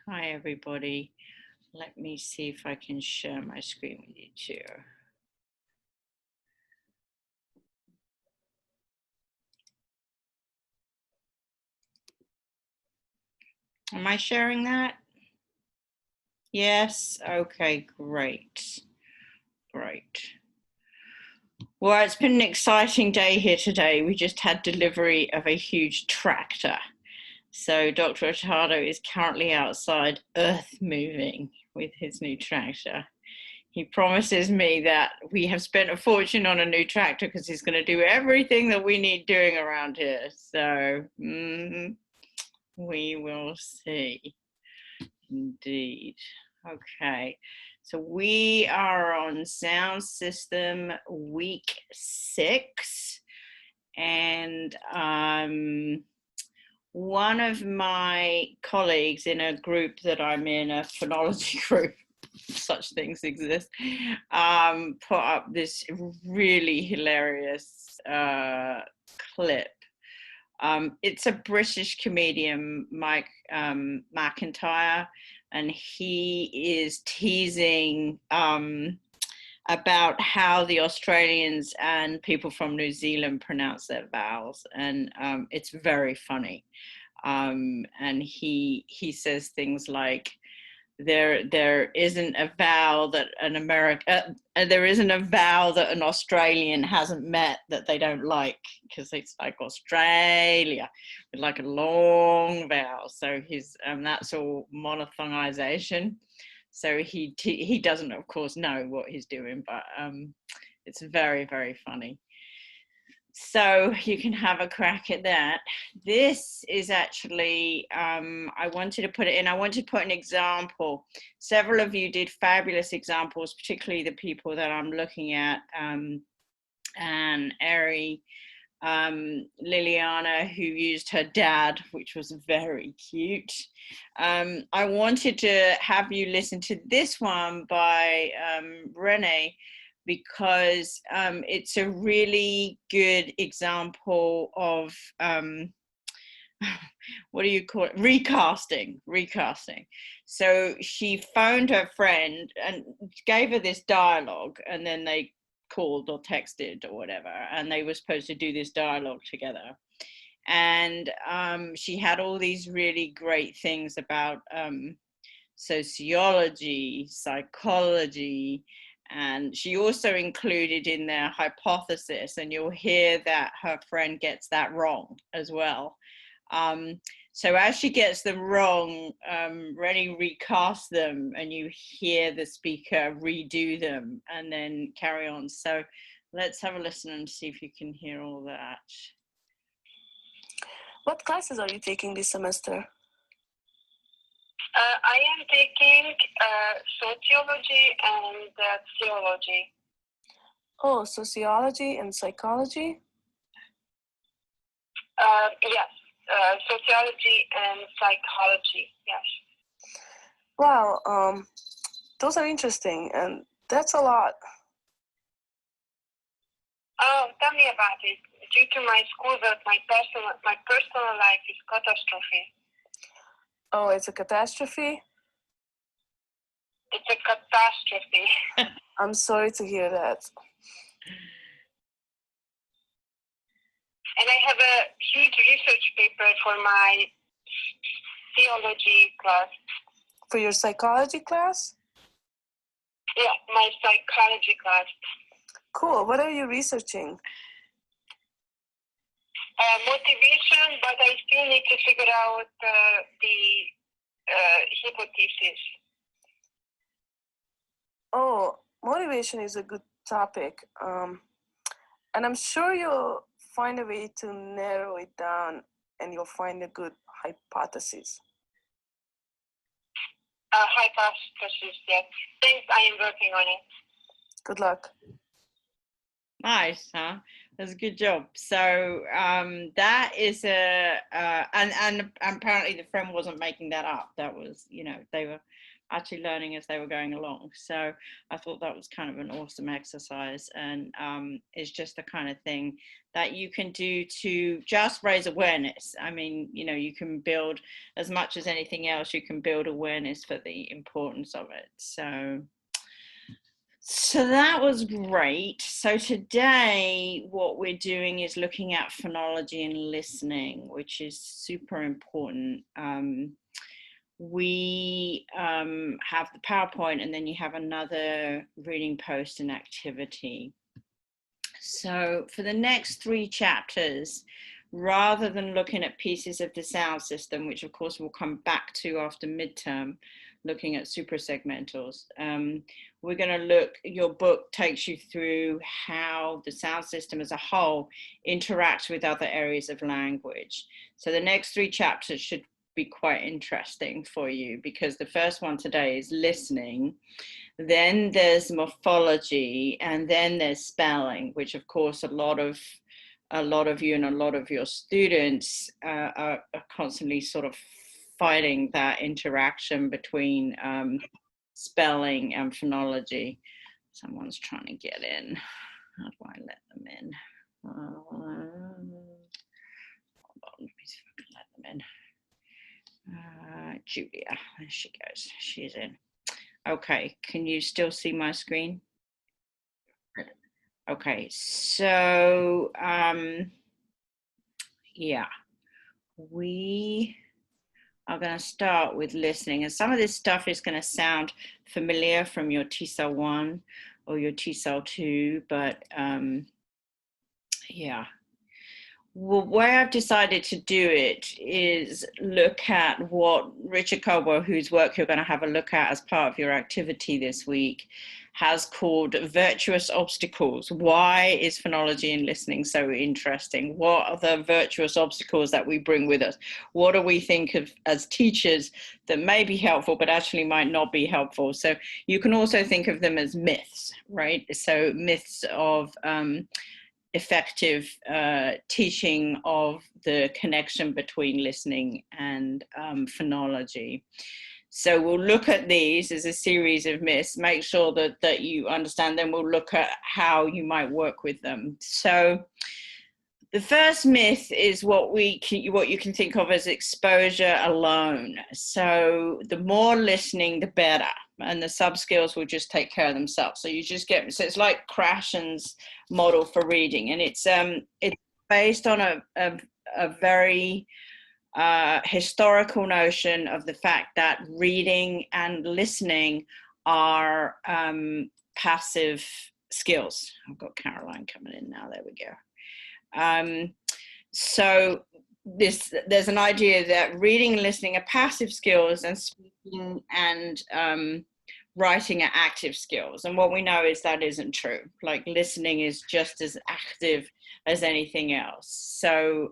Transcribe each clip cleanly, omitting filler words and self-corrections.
Hi, everybody. Let me see if I can share my screen with you too. Am I sharing that? Yes. Okay, great. Great. Well, it's been an exciting day here today. We just had delivery of a huge tractor. So Dr. Hurtado is currently outside earth moving with his new tractor. He promises me that we have spent a fortune on a new tractor because he's going to do everything that we need doing around here. So we will see. Indeed. Okay. So we are on sound system week 6. And one of my colleagues in a group that I'm in, a phonology group, such things exist, put up this really hilarious clip. It's a British comedian, Mike McIntyre, and he is teasing about how the Australians and people from New Zealand pronounce their vowels, and it's very funny. And he says things like, there isn't a vowel that an Australian hasn't met that they don't like, because it's like Australia with like a long vowel. So that's all monophthongization. So he doesn't, of course, know what he's doing, but it's very, very funny. So you can have a crack at that. This is actually, I wanted to put it in, I wanted to put an example. Several of you did fabulous examples, particularly the people that I'm looking at, and Eri, Liliana, who used her dad, which was very cute. I wanted to have you listen to this one by Renee, because it's a really good example of what do you call it? Recasting. So she phoned her friend and gave her this dialogue, and then they called or texted or whatever, and they were supposed to do this dialogue together. And she had all these really great things about sociology, psychology, and she also included in their hypothesis, and you'll hear that her friend gets that wrong as well. So as she gets them wrong, Rennie recasts them, and you hear the speaker redo them and then carry on. So let's have a listen and see if you can hear all that. What classes are you taking this semester? I am taking sociology and theology. Oh, sociology and psychology? Yes, sociology and psychology, yes. Wow, those are interesting, and that's a lot. Oh, tell me about it. Due to my schoolwork, my personal life is catastrophe. Oh, it's a catastrophe? It's a catastrophe. I'm sorry to hear that. And I have a huge research paper for my theology class. For your psychology class? Yeah, my psychology class. Cool. What are you researching? Motivation, but I still need to figure out the hypothesis. Oh, motivation is a good topic. And I'm sure you'll find a way to narrow it down, and you'll find a good hypothesis. Hypothesis, yes. Thanks, I am working on it. Good luck. Nice, huh? That's a good job. So that is and apparently the friend wasn't making that up. That was, they were actually learning as they were going along. So I thought that was kind of an awesome exercise, and it's just the kind of thing that you can do to just raise awareness. I mean, you know, you can build, as much as anything else, you can build awareness for the importance of it. So that was great. So today what we're doing is looking at phonology and listening, which is super important. We have the PowerPoint, and then you have another reading post and activity. So for the next 3 chapters, rather than looking at pieces of the sound system, which of course we'll come back to after midterm, looking at suprasegmentals, we're going to look, your book takes you through how the sound system as a whole interacts with other areas of language. So the next 3 chapters should be quite interesting for you, because the first one today is listening, then there's morphology, and then there's spelling, which of course a lot of you and a lot of your students are constantly sort of fighting that interaction between spelling and phonology. Someone's trying to get in. How do I let them in? Hold on, let me see if I can let them in. Julia, there she goes, she's in. Okay, can you still see my screen? Okay, so yeah, we are going to start with listening, and some of this stuff is going to sound familiar from your TESOL 1 or your TESOL 2, but yeah. Well, where I've decided to do it is look at what Richard Caldwell, whose work you're going to have a look at as part of your activity this week, has called virtuous obstacles. Why is phonology and listening so interesting? What are the virtuous obstacles that we bring with us? What do we think of as teachers that may be helpful but actually might not be helpful? So you can also think of them as myths, right? So myths of effective teaching of the connection between listening and phonology. So we'll look at these as a series of myths, make sure that you understand them. We'll look at how you might work with them. So the first myth is what you can think of as exposure alone. So the more listening, the better, and the sub skills will just take care of themselves. So you just get, so it's like Krashen's model for reading, and it's based on a very historical notion of the fact that reading and listening are passive skills. I've got Caroline coming in now. There we go. So there's an idea that reading and listening are passive skills, and speaking and writing are active skills. And what we know is that isn't true. Like, listening is just as active as anything else. So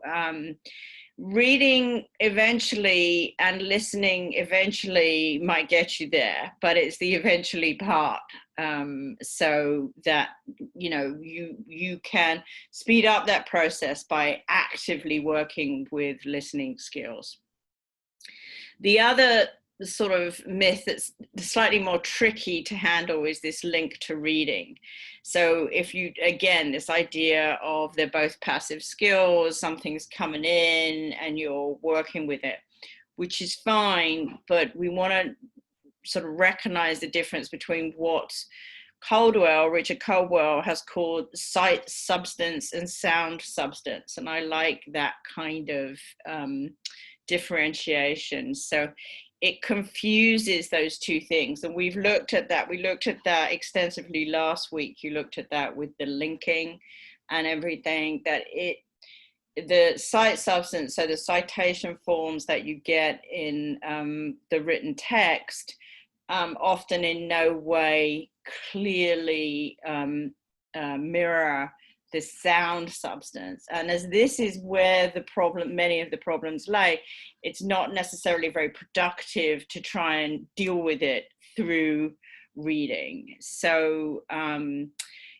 reading eventually and listening eventually might get you there, but it's the eventually part, so that you can speed up that process by actively working with listening skills. The other sort of myth that's slightly more tricky to handle is this link to reading. So if you, again, this idea of they're both passive skills, something's coming in and you're working with it, which is fine, but we want to sort of recognize the difference between what Richard Caldwell has called sight substance and sound substance. And I like that kind of differentiation. So it confuses those two things. And we've looked at that. We looked at that extensively last week. You looked at that with the linking and everything, that the sight substance, so the citation forms that you get in the written text, often in no way clearly mirror the sound substance. And as this is where many of the problems lay, it's not necessarily very productive to try and deal with it through reading. So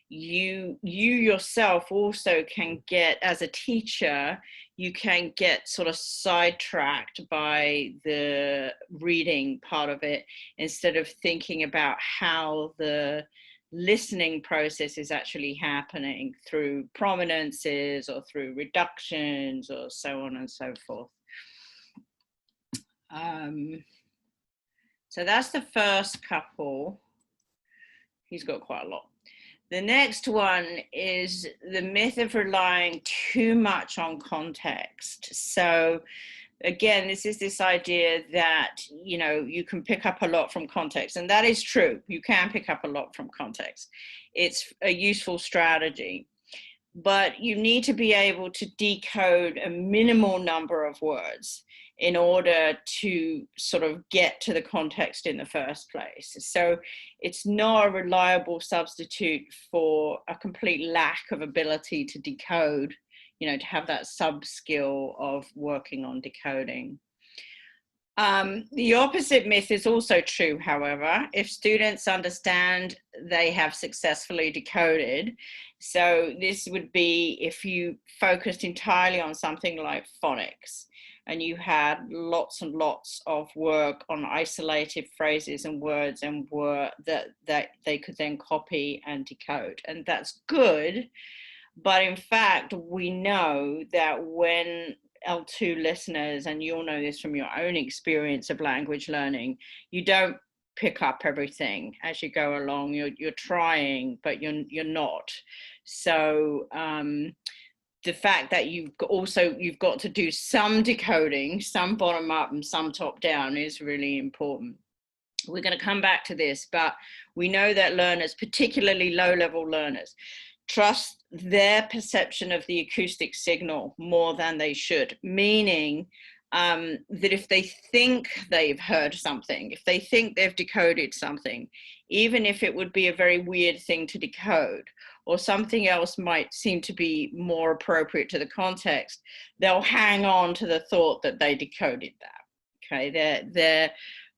you yourself also can get, as a teacher, you can get sort of sidetracked by the reading part of it instead of thinking about how the listening process is actually happening through prominences or through reductions or so on and so forth. So that's the first couple. He's got quite a lot. The next one is the myth of relying too much on context. So again, this is this idea that, you know, you can pick up a lot from context, and that is true. You can pick up a lot from context. It's a useful strategy, but you need to be able to decode a minimal number of words in order to sort of get to the context in the first place. So it's not a reliable substitute for a complete lack of ability to decode, you know, to have that sub skill of working on decoding. The opposite myth is also true, however. If students understand, they have successfully decoded. So this would be if you focused entirely on something like phonics and you had lots and lots of work on isolated phrases and words and that they could then copy and decode. And that's good. But in fact, we know that when L2 listeners, and you'll know this from your own experience of language learning, you don't pick up everything as you go along. You're trying, but you're not. So the fact that you've got to do some decoding, some bottom up and some top down, is really important. We're going to come back to this, but we know that learners, particularly low-level learners, trust their perception of the acoustic signal more than they should, meaning that if they think they've heard something, if they think they've decoded something, even if it would be a very weird thing to decode, or something else might seem to be more appropriate to the context, they'll hang on to the thought that they decoded that. Okay, they're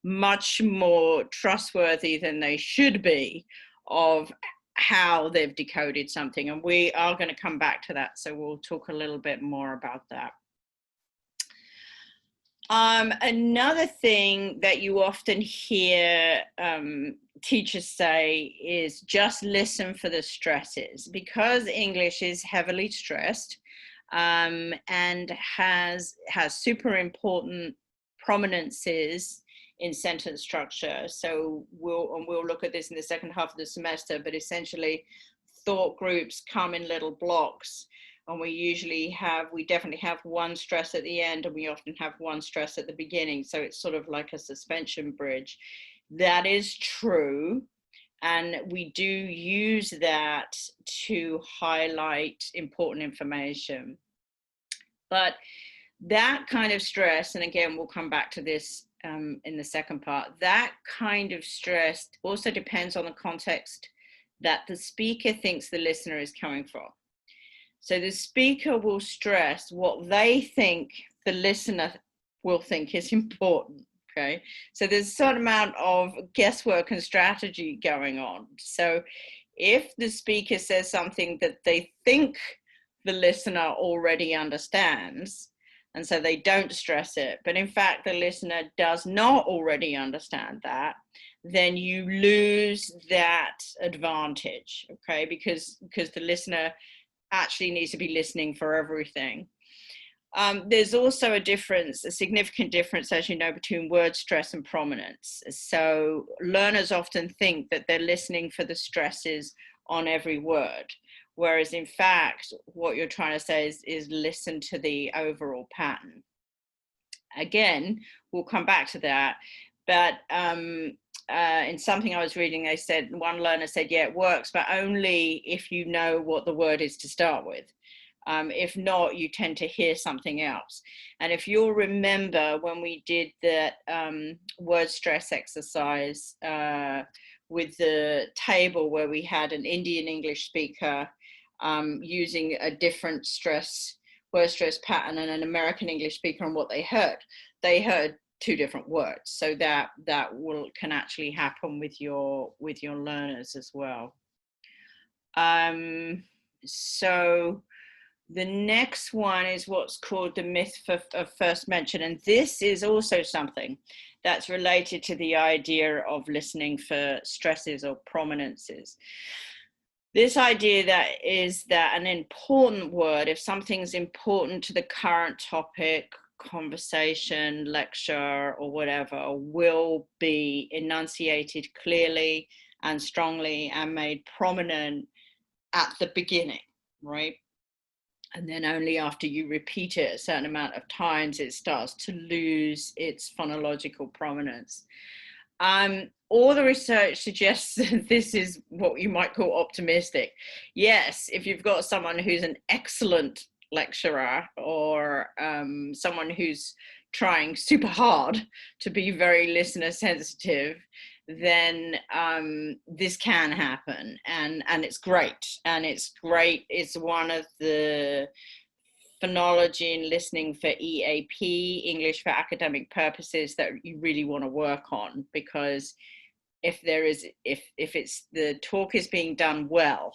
much more trustworthy than they should be of how they've decoded something, and we are going to come back to that, so we'll talk a little bit more about that. Another thing that you often hear teachers say is just listen for the stresses, because English is heavily stressed and has super important prominences in sentence structure. So we'll look at this in the second half of the semester, but essentially thought groups come in little blocks, and we definitely have one stress at the end, and we often have one stress at the beginning. So it's sort of like a suspension bridge. That is true. And we do use that to highlight important information. But that kind of stress, and again, we'll come back to this in the second part, that kind of stress also depends on the context that the speaker thinks the listener is coming from. So the speaker will stress what they think the listener will think is important, okay? So there's a certain amount of guesswork and strategy going on. So if the speaker says something that they think the listener already understands, and so they don't stress it, but in fact the listener does not already understand that, then you lose that advantage, okay? Because the listener actually needs to be listening for everything. There's also a significant difference, as you know, between word stress and prominence. So learners often think that they're listening for the stresses on every word, whereas in fact, what you're trying to say is listen to the overall pattern. Again, we'll come back to that, but in something I was reading, they said, one learner said, yeah, it works, but only if you know what the word is to start with. If not, you tend to hear something else. And if you'll remember when we did that word stress exercise with the table where we had an Indian English speaker using a different word stress pattern and an American English speaker and what they heard two different words. So that can actually happen with your learners as well. So The next one is what's called the myth of first mention. And this is also something that's related to the idea of listening for stresses or prominences. This idea that an important word, if something's important to the current topic, conversation, lecture, or whatever, will be enunciated clearly and strongly and made prominent at the beginning, right? And then only after you repeat it a certain amount of times, it starts to lose its phonological prominence. All the research suggests that this is what you might call optimistic. Yes, if you've got someone who's an excellent lecturer or someone who's trying super hard to be very listener sensitive, then this can happen, and it's great. It's one of the phonology and listening for EAP, English for Academic Purposes, that you really want to work on, because if it's the talk is being done well.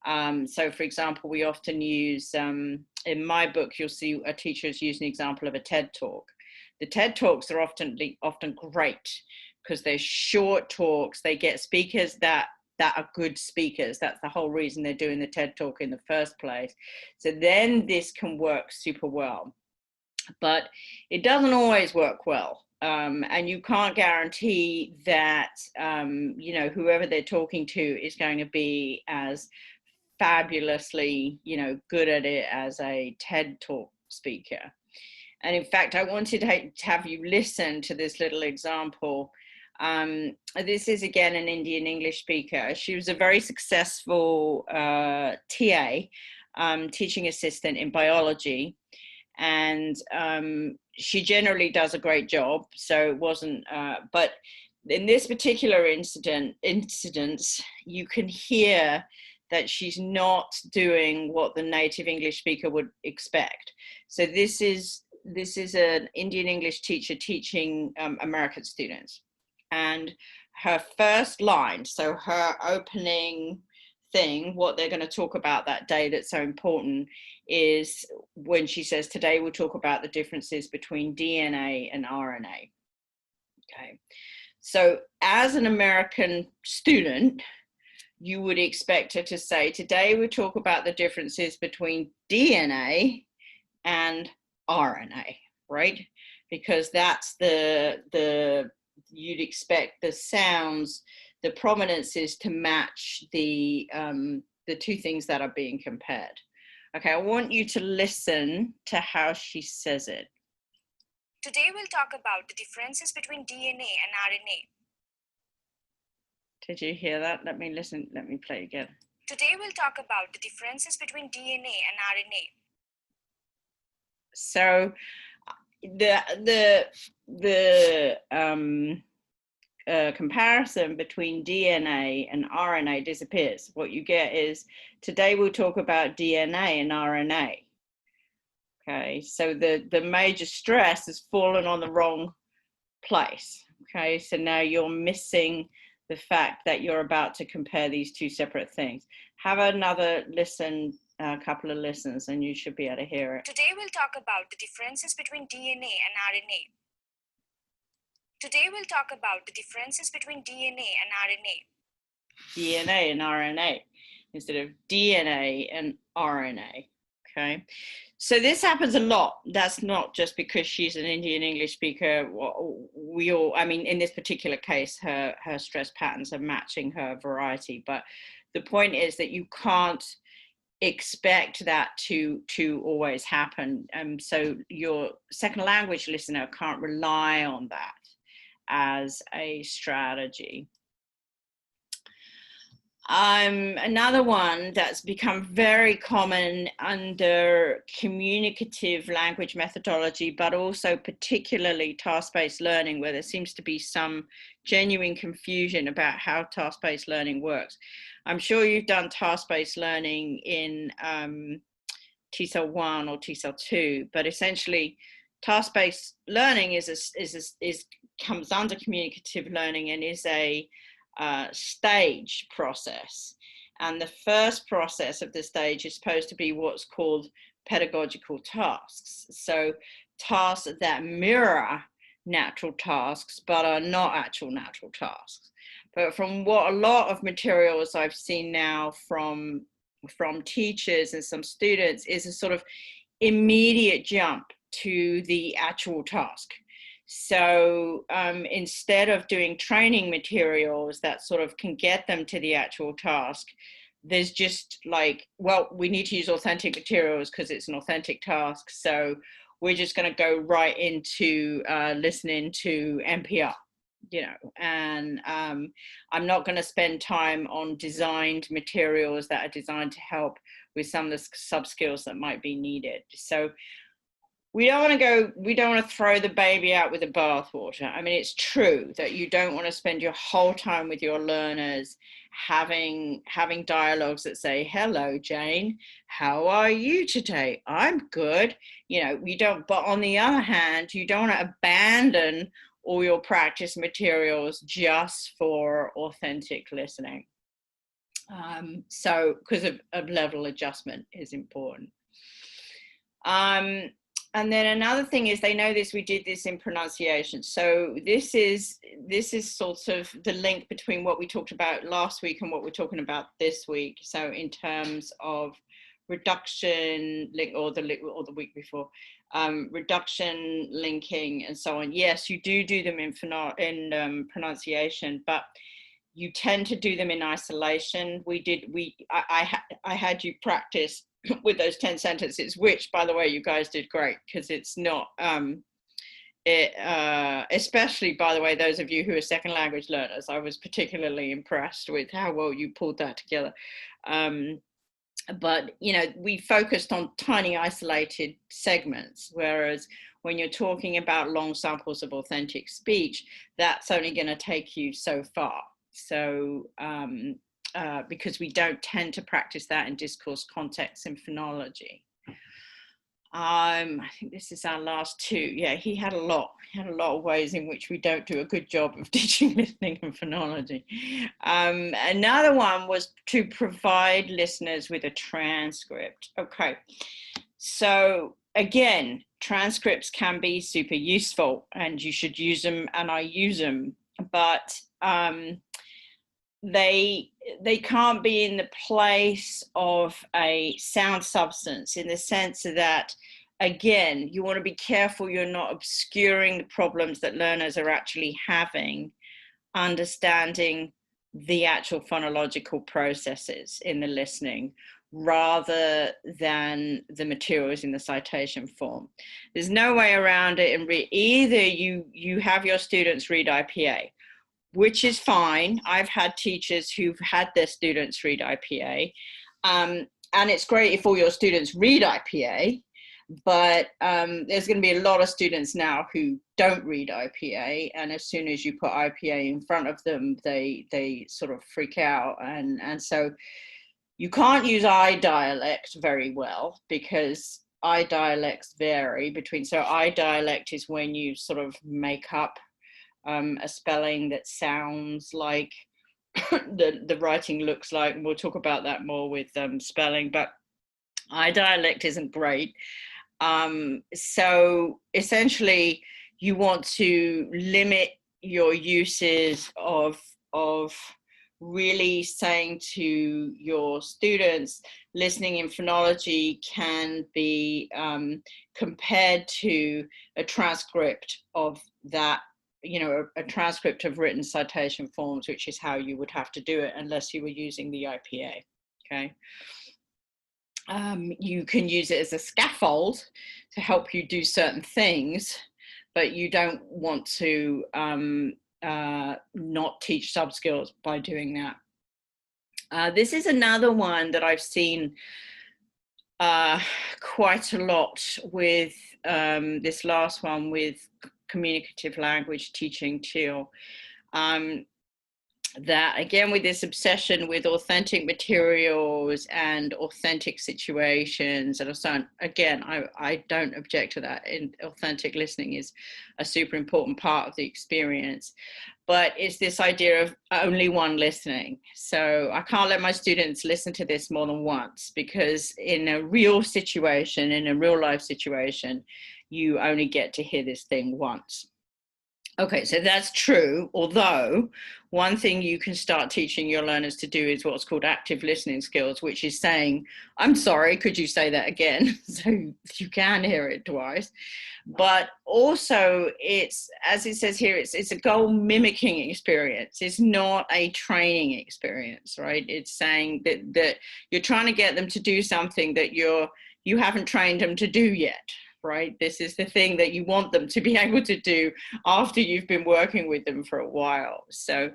So for example, we often use, in my book, you'll see a teacher's use an example of a TED talk. The TED talks are often great because they're short talks. They get speakers that are good speakers. That's the whole reason they're doing the TED talk in the first place. So then this can work super well, but it doesn't always work well. And you can't guarantee that, whoever they're talking to is going to be as fabulously, good at it as a TED talk speaker. And in fact, I wanted to have you listen to this little example. This is again an Indian English speaker. She was a very successful TA, teaching assistant in biology, and she generally does a great job. So it wasn't, but in this particular incident, you can hear that she's not doing what the native English speaker would expect. So this is an Indian English teacher teaching American students. And her first line, so her opening thing, what they're going to talk about that day that's so important, is when she says, today we'll talk about the differences between DNA and RNA. Okay. So as an American student, you would expect her to say, today we talk about the differences between DNA and RNA, right? Because that's you'd expect the sounds, the prominences to match the two things that are being compared. Okay, I want you to listen to how she says it. Today we'll talk about the differences between DNA and RNA. Did you hear that? Let me play again. Today we'll talk about the differences between DNA and RNA. So the comparison between DNA and RNA disappears. What you get is, today we'll talk about DNA and RNA. Okay, so the major stress has fallen on the wrong place. Okay, so now you're missing the fact that you're about to compare these two separate things. Have another listen, a couple of listens, and you should be able to hear it. Today we'll talk about the differences between DNA and RNA. Today we'll talk about the differences between DNA and RNA. DNA and RNA instead of DNA and RNA. Okay, so this happens a lot. That's not just because she's an Indian English speaker. We all, I mean, in this particular case, her stress patterns are matching her variety. But the point is that you can't expect that to always happen. So your second language listener can't rely on that as a strategy. Another one that's become very common under communicative language methodology, but also particularly task-based learning, where there seems to be some genuine confusion about how task-based learning works. I'm sure you've done task-based learning in TESOL 1 or TESOL 2, but essentially task-based learning comes under communicative learning and is a stage process. And the first process of the stage is supposed to be what's called pedagogical tasks. So tasks that mirror natural tasks, but are not actual natural tasks. But from what a lot of materials I've seen now from teachers and some students is a sort of immediate jump to the actual task. So instead of doing training materials that sort of can get them to the actual task, there's just like, well, we need to use authentic materials because it's an authentic task. So we're just going to go right into listening to NPR, you know, and I'm not going to spend time on designed materials that are designed to help with some of the sub skills that might be needed. So we don't want to throw the baby out with the bathwater. I mean, it's true that you don't want to spend your whole time with your learners having dialogues that say, hello, Jane, how are you today? I'm good. You know, you don't, but on the other hand, you don't want to abandon all your practice materials just for authentic listening. So, because of level adjustment is important. And then another thing is, they know this, we did this in pronunciation. So this is sort of the link between what we talked about last week and what we're talking about this week. So in terms of reduction, or the week before, reduction, linking, and so on. Yes, you do them in pronunciation, but you tend to do them in isolation. I had you practice with those 10 sentences, which, by the way, you guys did great, because it's not, especially, by the way, those of you who are second language learners, I was particularly impressed with how well you pulled that together. But, you know, we focused on tiny isolated segments, whereas when you're talking about long samples of authentic speech, that's only going to take you so far. So, because we don't tend to practice that in discourse context and phonology. I think this is our last two. Yeah, he had a lot of ways in which we don't do a good job of teaching listening and phonology. Another one was to provide listeners with a transcript. Okay, so again, transcripts can be super useful and you should use them, and I use them, but they can't be in the place of a sound substance, in the sense that, again, you want to be careful you're not obscuring the problems that learners are actually having, understanding the actual phonological processes in the listening, rather than the materials in the citation form. There's no way around it. And either you have your students read IPA, which is fine. I've had teachers who've had their students read IPA, and it's great if all your students read IPA, but there's going to be a lot of students now who don't read IPA, and as soon as you put IPA in front of them, they sort of freak out, and so you can't use iDialect very well, because iDialects vary between, so iDialect is when you sort of make up a spelling that sounds like the writing looks like, and we'll talk about that more with spelling, but iDialect isn't great. So essentially you want to limit your uses of really saying to your students, listening in phonology can be compared to a transcript of that, you know, a transcript of written citation forms, which is how you would have to do it unless you were using the IPA, okay? You can use it as a scaffold to help you do certain things, but you don't want to not teach sub-skills by doing that. This is another one that I've seen quite a lot with this last one with communicative language teaching, Teal. that again, with this obsession with authentic materials and authentic situations and so on, again, I don't object to that. And authentic listening is a super important part of the experience, but it's this idea of only one listening. So I can't let my students listen to this more than once, because in a real situation, in a real life situation, you only get to hear this thing once. Okay, so that's true, although one thing you can start teaching your learners to do is what's called active listening skills, which is saying, I'm sorry, could you say that again? So you can hear it twice. But also, it's, as it says here, it's a goal mimicking experience. It's not a training experience, right? It's saying that you're trying to get them to do something that you haven't trained them to do yet. Right? This is the thing that you want them to be able to do after you've been working with them for a while. So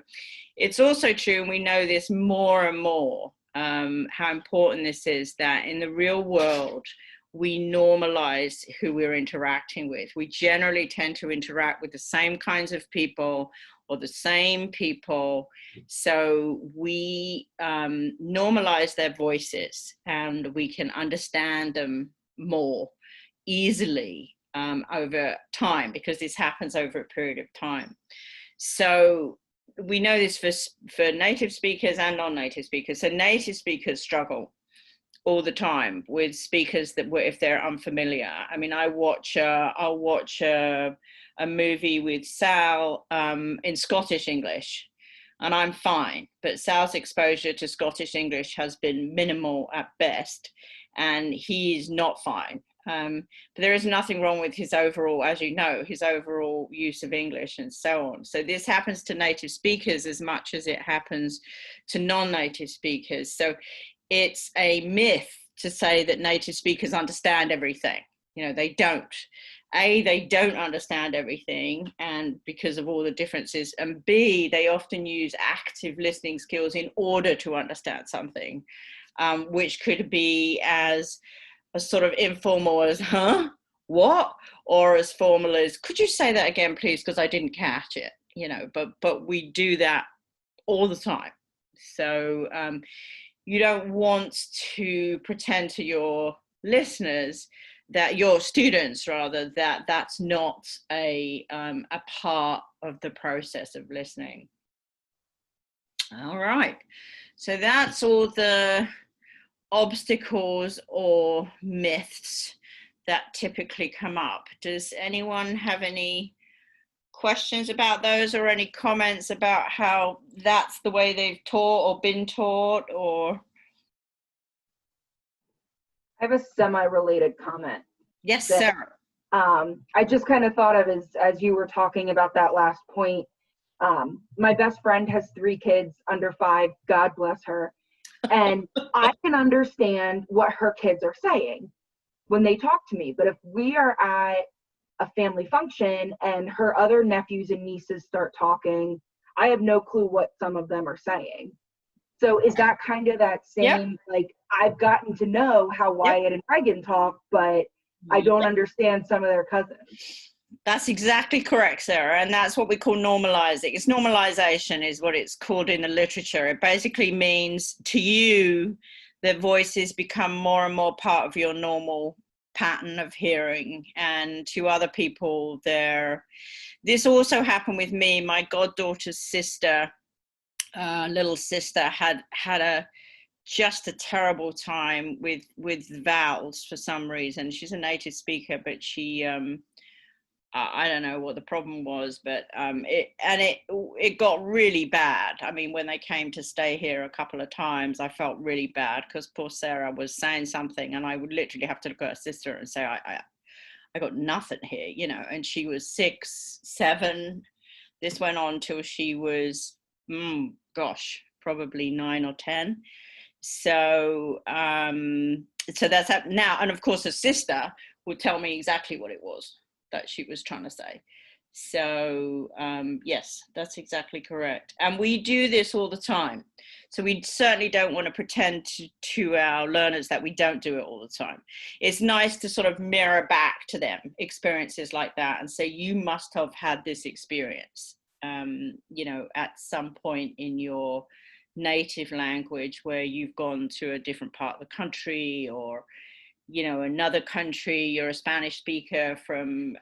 it's also true, and we know this more and more, how important this is, that in the real world, we normalize who we're interacting with. We generally tend to interact with the same kinds of people or the same people. So we normalize their voices, and we can understand them more easily over time, because this happens over a period of time. So we know this for native speakers and non-native speakers. So native speakers struggle all the time with speakers that if they're unfamiliar. I mean, I'll watch a movie with Sal in Scottish English, and I'm fine, but Sal's exposure to Scottish English has been minimal at best, and he's not fine. But there is nothing wrong with his overall, as you know, his overall use of English and so on. So this happens to native speakers as much as it happens to non-native speakers. So it's a myth to say that native speakers understand everything. You know, they don't. A, they don't understand everything, and because of all the differences, and B, they often use active listening skills in order to understand something, which could be as sort of informal as, huh, what? Or as formal as, could you say that again, please, because I didn't catch it, you know, but we do that all the time. So you don't want to pretend to your listeners, that your students rather, that that's not a part of the process of listening. All right, so that's all the obstacles or myths that typically come up. Does anyone have any questions about those, or any comments about how that's the way they've taught or been taught? Or I have a semi-related comment. yes, Sarah. I just kind of thought of as you were talking about that last point. My best friend has 3 kids under 5, God bless her. And I can understand what her kids are saying when they talk to me. But if we are at a family function and her other nephews and nieces start talking, I have no clue what some of them are saying. So is that kind of that same, like, I've gotten to know how Wyatt and Reagan talk, but I don't understand some of their cousins. That's exactly correct, Sarah, and that's what we call normalizing. It's normalization is what it's called in the literature. It basically means to you that voices become more and more part of your normal pattern of hearing, and to other people this also happened with me. My goddaughter's sister, little sister, had just a terrible time with vowels for some reason. She's a native speaker, but she I don't know what the problem was, but it got really bad. I mean, when they came to stay here a couple of times, I felt really bad, because poor Sarah was saying something, and I would literally have to look at her sister and say, I got nothing here, you know. And she was 6, 7. This went on till she was, probably 9 or 10. So so that's happened now. And of course, her sister would tell me exactly what it was that she was trying to say. So yes, that's exactly correct. And we do this all the time. So we certainly don't want to pretend to our learners that we don't do it all the time. It's nice to sort of mirror back to them experiences like that and say, you must have had this experience. you know, at some point in your native language where you've gone to a different part of the country, or, you know, another country, you're a Spanish speaker from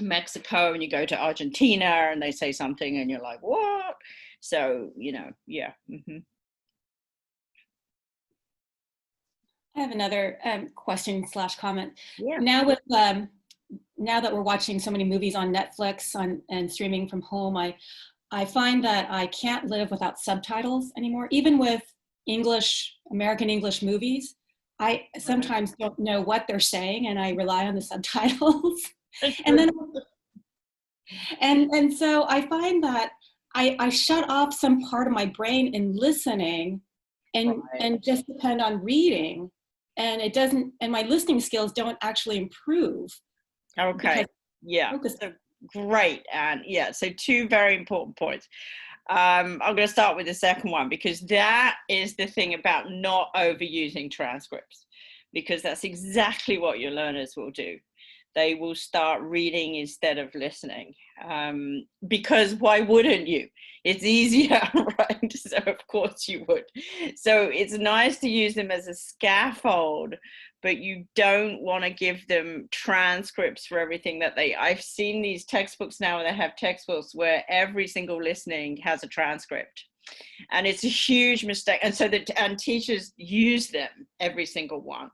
Mexico and you go to Argentina and they say something and you're like, what? So, you know, yeah. I have another question / comment. Yeah. Now with now that we're watching so many movies on Netflix and streaming from home, I find that I can't live without subtitles anymore. Even with American English movies, I sometimes don't know what they're saying and I rely on the subtitles. And then and so I find that I shut off some part of my brain in listening and just depend on reading, and it doesn't, and my listening skills don't actually improve. Okay. Yeah. So great. And yeah, so two very important points. I'm going to start with the second one, because that is the thing about not overusing transcripts, because that's exactly what your learners will do. They will start reading instead of listening, because why wouldn't you? It's easier, right? So of course you would. So it's nice to use them as a scaffold, but you don't want to give them transcripts for everything that I've seen these textbooks now, and they have textbooks where every single listening has a transcript. And it's a huge mistake. And so and teachers use them, every single one.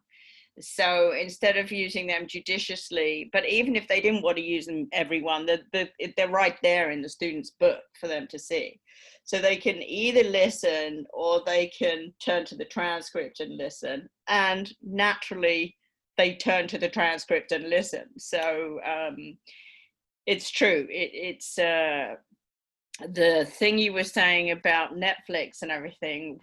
So instead of using them judiciously, but even if they didn't want to use them, everyone, they're right there in the student's book for them to see. So they can either listen or they can turn to the transcript and listen. And naturally, they turn to the transcript and listen. So it's true. It's the thing you were saying about Netflix and everything.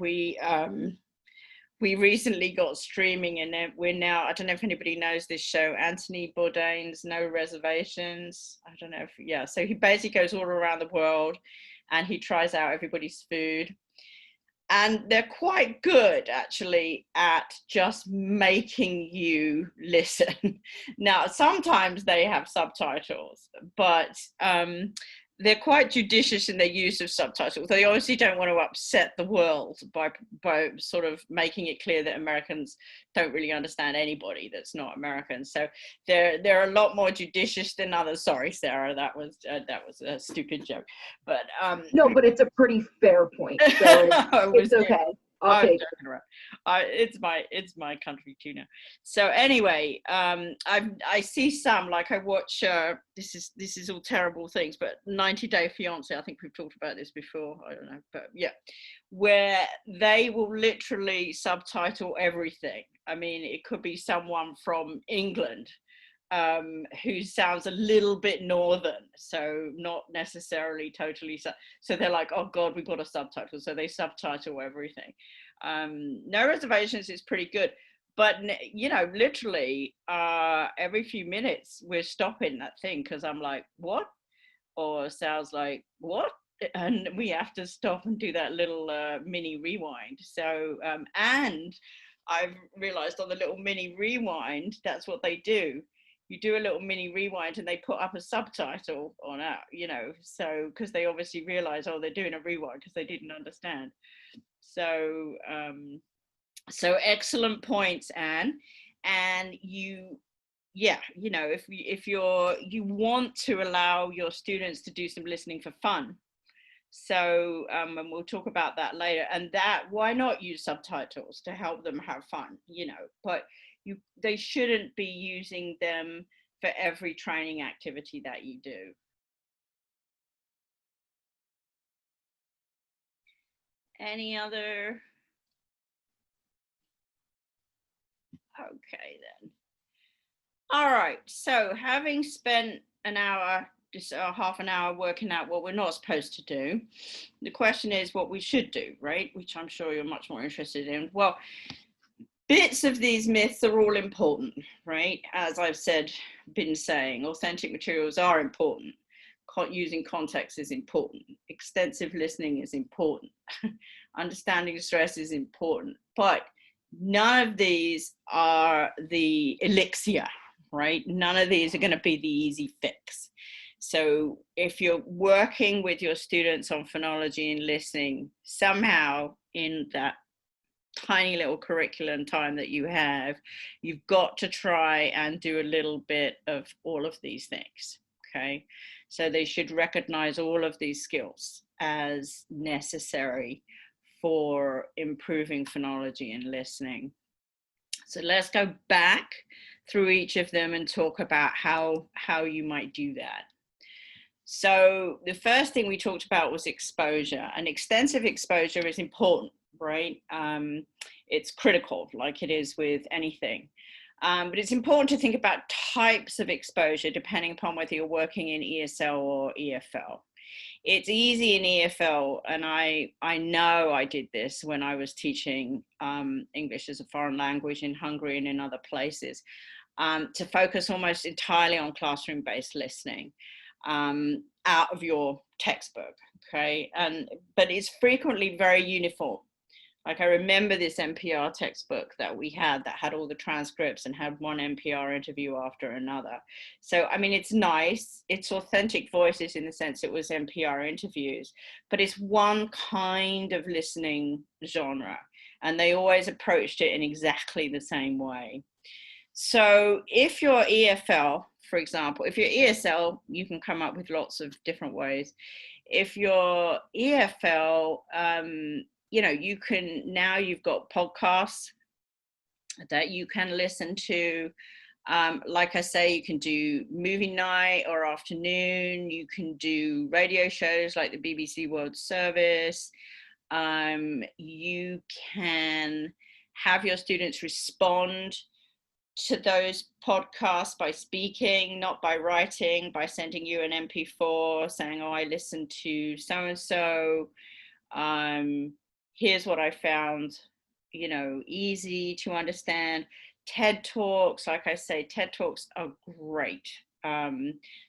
We recently got streaming, and we're now, I don't know if anybody knows this show, Anthony Bourdain's No Reservations. I don't know if, yeah. So he basically goes all around the world and he tries out everybody's food. And they're quite good, actually, at just making you listen. Now, sometimes they have subtitles, but they're quite judicious in their use of subtitles. They obviously don't want to upset the world by sort of making it clear that Americans don't really understand anybody that's not American. So they're a lot more judicious than others. Sorry, Sarah, that was a stupid joke. But no, but it's a pretty fair point. So it's okay. I'll take it. It's my country too now. So anyway, I see some, like I watch this is all terrible things, but 90 Day Fiance, I think we've talked about this before, I don't know, but yeah, where they will literally subtitle everything. I mean, it could be someone from England who sounds a little bit northern, so not necessarily totally, so they're like, oh god, we've got a subtitle, so they subtitle everything. No Reservations is pretty good, but you know, literally every few minutes we're stopping that thing because I'm like, what? Or sounds like, what? And we have to stop and do that little mini rewind. So and I've realized on the little mini rewind, that's what they do. You do a little mini rewind and they put up a subtitle on it, you know, so because they obviously realize, oh, they're doing a rewind because they didn't understand. So so excellent points, Anne. And you know, if you want to allow your students to do some listening for fun, so and we'll talk about that later, and that, why not use subtitles to help them have fun, you know, but they shouldn't be using them for every training activity that you do. Any other? Okay then. All right, so having spent an hour, just half an hour working out what we're not supposed to do, the question is what we should do, right? Which I'm sure you're much more interested in. Well, bits of these myths are all important, right? As I've been saying, authentic materials are important. Using context is important. Extensive listening is important. Understanding stress is important. But none of these are the elixir, right? None of these are going to be the easy fix. So if you're working with your students on phonology and listening, somehow in that tiny little curriculum time that you have, you've got to try and do a little bit of all of these things. Okay, so they should recognize all of these skills as necessary for improving phonology and listening. So let's go back through each of them and talk about how you might do that. So the first thing we talked about was exposure, and extensive exposure is important, right? It's critical, like it is with anything. But it's important to think about types of exposure depending upon whether you're working in ESL or EFL. It's easy in EFL, and I know I did this when I was teaching English as a foreign language in Hungary and in other places, to focus almost entirely on classroom-based listening out of your textbook, okay? But it's frequently very uniform. Like I remember this NPR textbook that we had that had all the transcripts and had one NPR interview after another. So, I mean, it's nice. It's authentic voices in the sense it was NPR interviews, but it's one kind of listening genre. And they always approached it in exactly the same way. So if you're EFL, for example, if you're ESL, you can come up with lots of different ways. If you're EFL, you know, you can, now you've got podcasts that you can listen to. Like I say, you can do movie night or afternoon. You can do radio shows like the BBC World Service. You can have your students respond to those podcasts by speaking, not by writing, by sending you an MP4 saying, oh, I listened to so-and-so. Here's what I found, you know, easy to understand. TED Talks, like I say, TED Talks are great.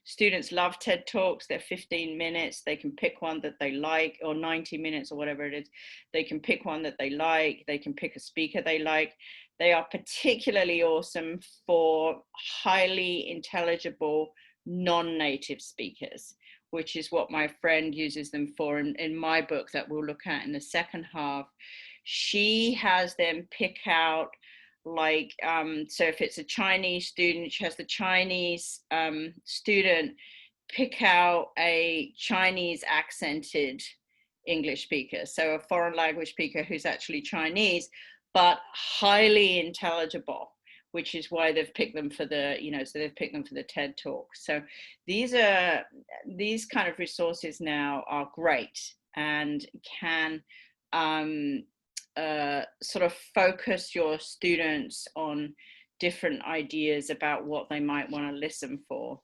Students love TED Talks. They're 15 minutes. They can pick one that they like, or 90 minutes or whatever it is. They can pick one that they like. They can pick a speaker they like. They are particularly awesome for highly intelligible non-native speakers, which is what my friend uses them for in my book that we'll look at in the second half. She has them pick out, like, so if it's a Chinese student, she has the Chinese student pick out a Chinese accented English speaker, so a foreign language speaker who's actually Chinese, but highly intelligible, which is why they've picked them for the, you know, so they've picked them for the TED Talk. So these kind of resources now are great and can sort of focus your students on different ideas about what they might want to listen for.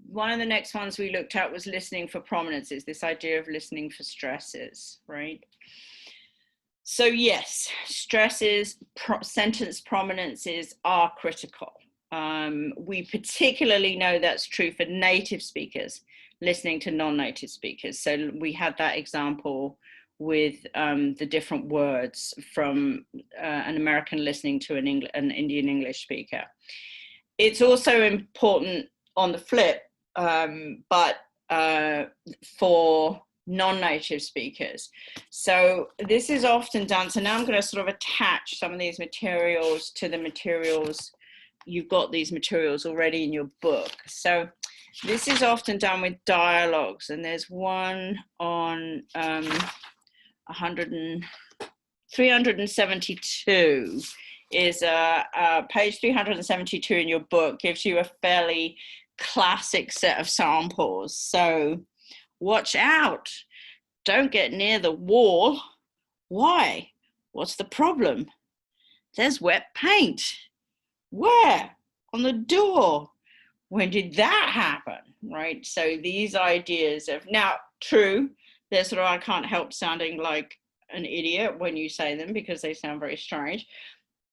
One of the next ones we looked at was listening for prominences, this idea of listening for stresses, right? So yes, stresses, sentence prominences are critical. We particularly know that's true for native speakers listening to non-native speakers. So we had that example with the different words from an American listening to an Indian English speaker. It's also important on the flip, but for non-native speakers. So this is often done. So now I'm going to sort of attach some of these materials to the materials. You've got these materials already in your book. So this is often done with dialogues, and there's one on 372 is page 372 in your book, gives you a fairly classic set of samples. So watch out, don't get near the wall. Why? What's the problem? There's wet paint. Where? On the door. When did that happen? Right? So these ideas of, now true, they're sort of, I can't help sounding like an idiot when you say them because they sound very strange,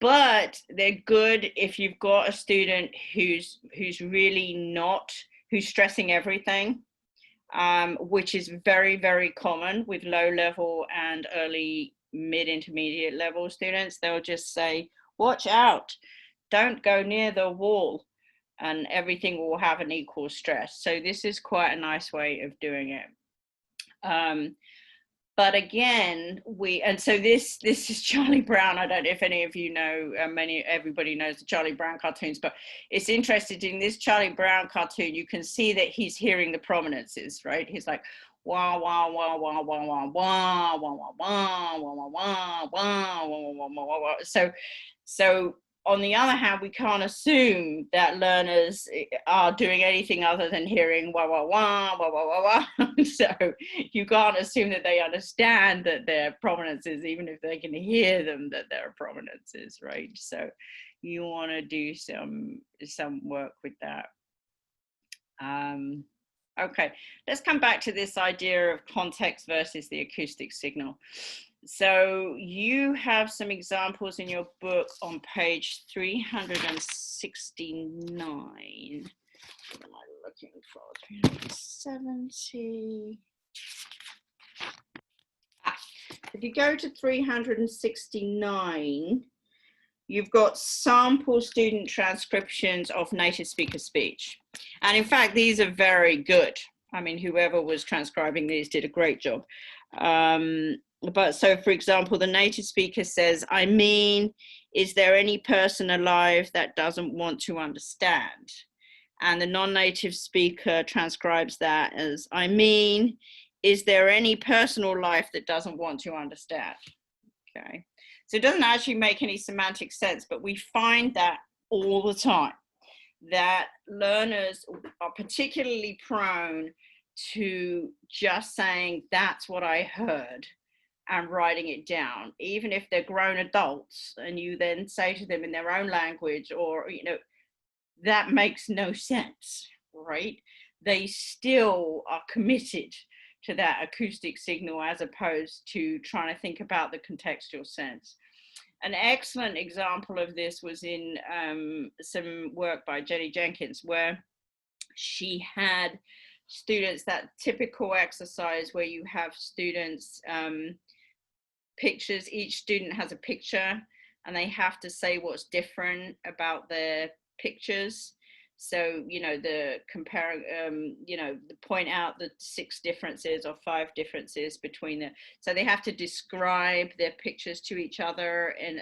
but they're good if you've got a student who's really not, who's stressing everything, which is very, very common with low level and early mid-intermediate level students. They'll just say, watch out, don't go near the wall. and everything will have an equal stress. So this is quite a nice way of doing it. But again, so this is Charlie Brown. I don't know if any of you know, everybody knows the Charlie Brown cartoons, but it's interesting in this Charlie Brown cartoon, you can see that he's hearing the prominences, right? He's like, wah, wah, wah, wah, wah, wah, wah, wah, wah, wah, wah, wah, wah, wah, wah, wah, wah. So on the other hand, we can't assume that learners are doing anything other than hearing wah, wah, wah, wah, wah, wah, wah. So you can't assume that they understand that they're prominences, even if they can hear them, that they're prominences, right? So you want to do some work with that. Okay, let's come back to this idea of context versus the acoustic signal. So you have some examples in your book on page 369. What am I looking for? 370. If you go to 369, you've got sample student transcriptions of native speaker speech. And in fact, these are very good. I mean, whoever was transcribing these did a great job. But so, for example, the native speaker says, I mean, is there any person alive that doesn't want to understand? And the non-native speaker transcribes that as, I mean, is there any personal life that doesn't want to understand? Okay. So it doesn't actually make any semantic sense, but we find that all the time, that learners are particularly prone to just saying, that's what I heard, and writing it down, even if they're grown adults, and you then say to them in their own language, or, you know, that makes no sense, right? They still are committed to that acoustic signal as opposed to trying to think about the contextual sense. An excellent example of this was in some work by Jenny Jenkins, where she had students, that typical exercise where you have students pictures, each student has a picture and they have to say what's different about their pictures. So, you know, point out the 6 differences or 5 differences between the, so they have to describe their pictures to each other in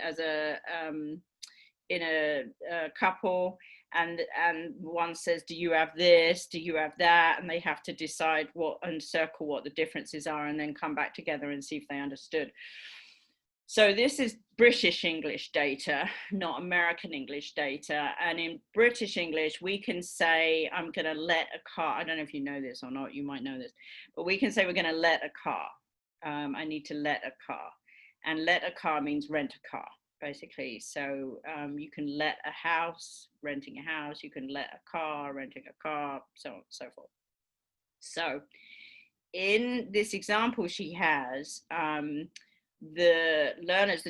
a couple, and one says, do you have this, do you have that, and they have to decide and circle what the differences are, and then come back together and see if they understood. So this is British English data, not American English data. And in British English, we can say, I'm going to let a car, I don't know if you know this or not, you might know this, but we can say we're going to let a car. I need to let a car. And let a car means rent a car, basically. So you can let a house, renting a house, you can let a car, renting a car, so on and so forth. So in this example she has, the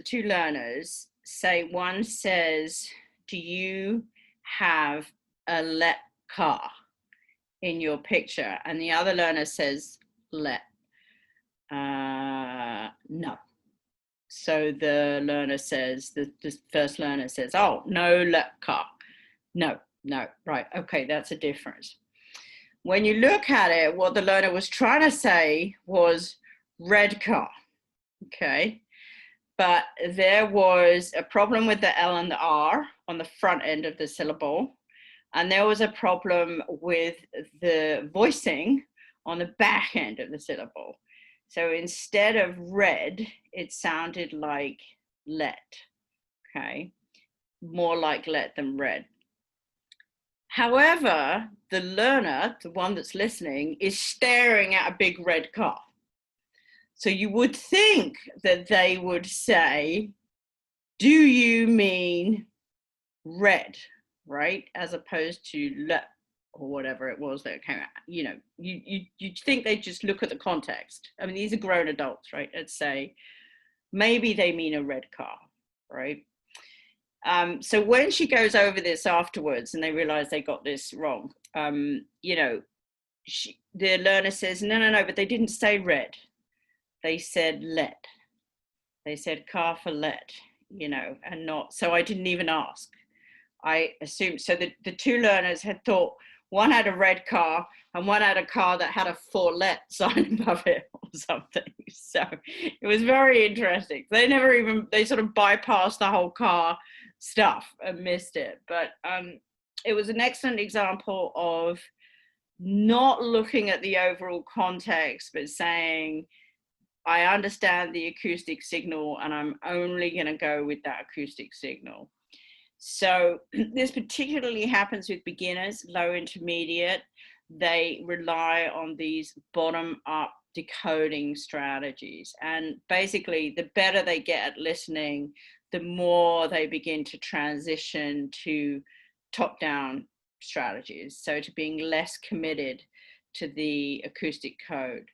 2 learners say, one says, do you have a let car in your picture? And the other learner says, let. No. So the learner says, the first learner says, oh, no let car. No, right, okay, that's a difference. When you look at it, what the learner was trying to say was red car. Okay, but there was a problem with the L and the R on the front end of the syllable, and there was a problem with the voicing on the back end of the syllable. So instead of red, it sounded like let, okay, more like let than red. However, the learner, the one that's listening, is staring at a big red car. So you would think that they would say, do you mean red, right? As opposed to le, or whatever it was that came out. You know, you'd think they'd just look at the context. I mean, these are grown adults, right? And say, maybe they mean a red car, right? So when she goes over this afterwards and they realize they got this wrong, you know, the learner says, no, but they didn't say red. They said let. They said car for let, you know, and not, so I didn't even ask. I assumed, so the two learners had thought one had a red car and one had a car that had a "For Let" sign above it or something. So it was very interesting. They sort of bypassed the whole car stuff and missed it. But it was an excellent example of not looking at the overall context, but saying, I understand the acoustic signal and I'm only going to go with that acoustic signal. So this particularly happens with beginners, low intermediate. They rely on these bottom-up decoding strategies. And basically, the better they get at listening, the more they begin to transition to top-down strategies. So to being less committed to the acoustic code.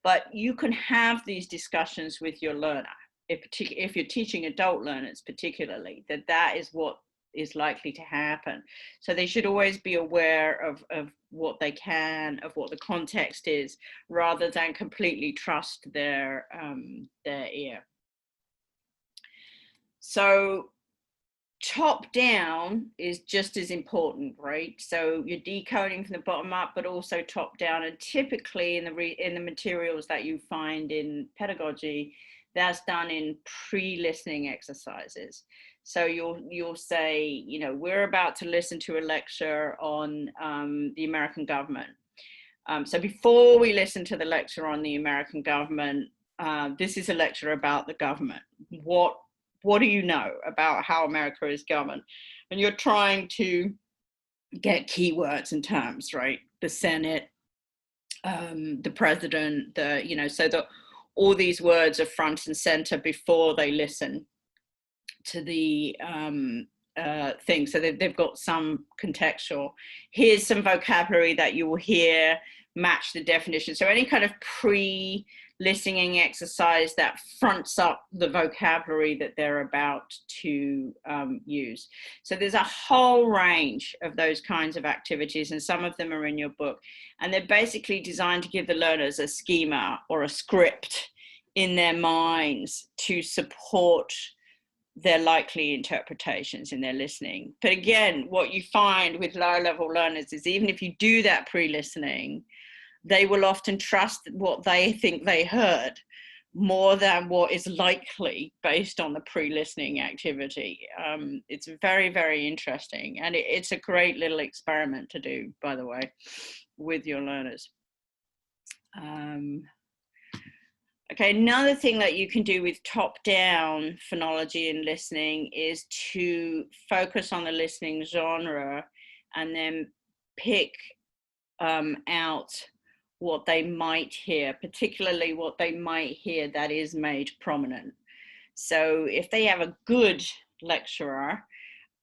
But you can have these discussions with your learner. If you're teaching adult learners particularly, that is what is likely to happen. So they should always be aware of what they can, of what the context is, rather than completely trust their ear. So top down is just as important, right? So you're decoding from the bottom up, but also top down. And typically in the materials that you find in pedagogy, that's done in pre-listening exercises. So you'll say, you know, we're about to listen to a lecture on the American government. So before we listen to the lecture on the American government, this is a lecture about the government. What do you know about how America is governed? And you're trying to get keywords and terms, right? The Senate, the president, so that all these words are front and center before they listen to the thing. So they've got some contextual. Here's some vocabulary that you will hear match the definition. So any kind of pre-listening exercise that fronts up the vocabulary that they're about to use. So there's a whole range of those kinds of activities, and some of them are in your book. And they're basically designed to give the learners a schema or a script in their minds to support their likely interpretations in their listening. But again, what you find with low-level learners is even if you do that pre-listening, they will often trust what they think they heard more than what is likely based on the pre-listening activity. It's very, very interesting. And it's a great little experiment to do, by the way, with your learners. Okay, another thing that you can do with top-down phonology and listening is to focus on the listening genre and then pick out what they might hear, particularly what they might hear that is made prominent. So if they have a good lecturer,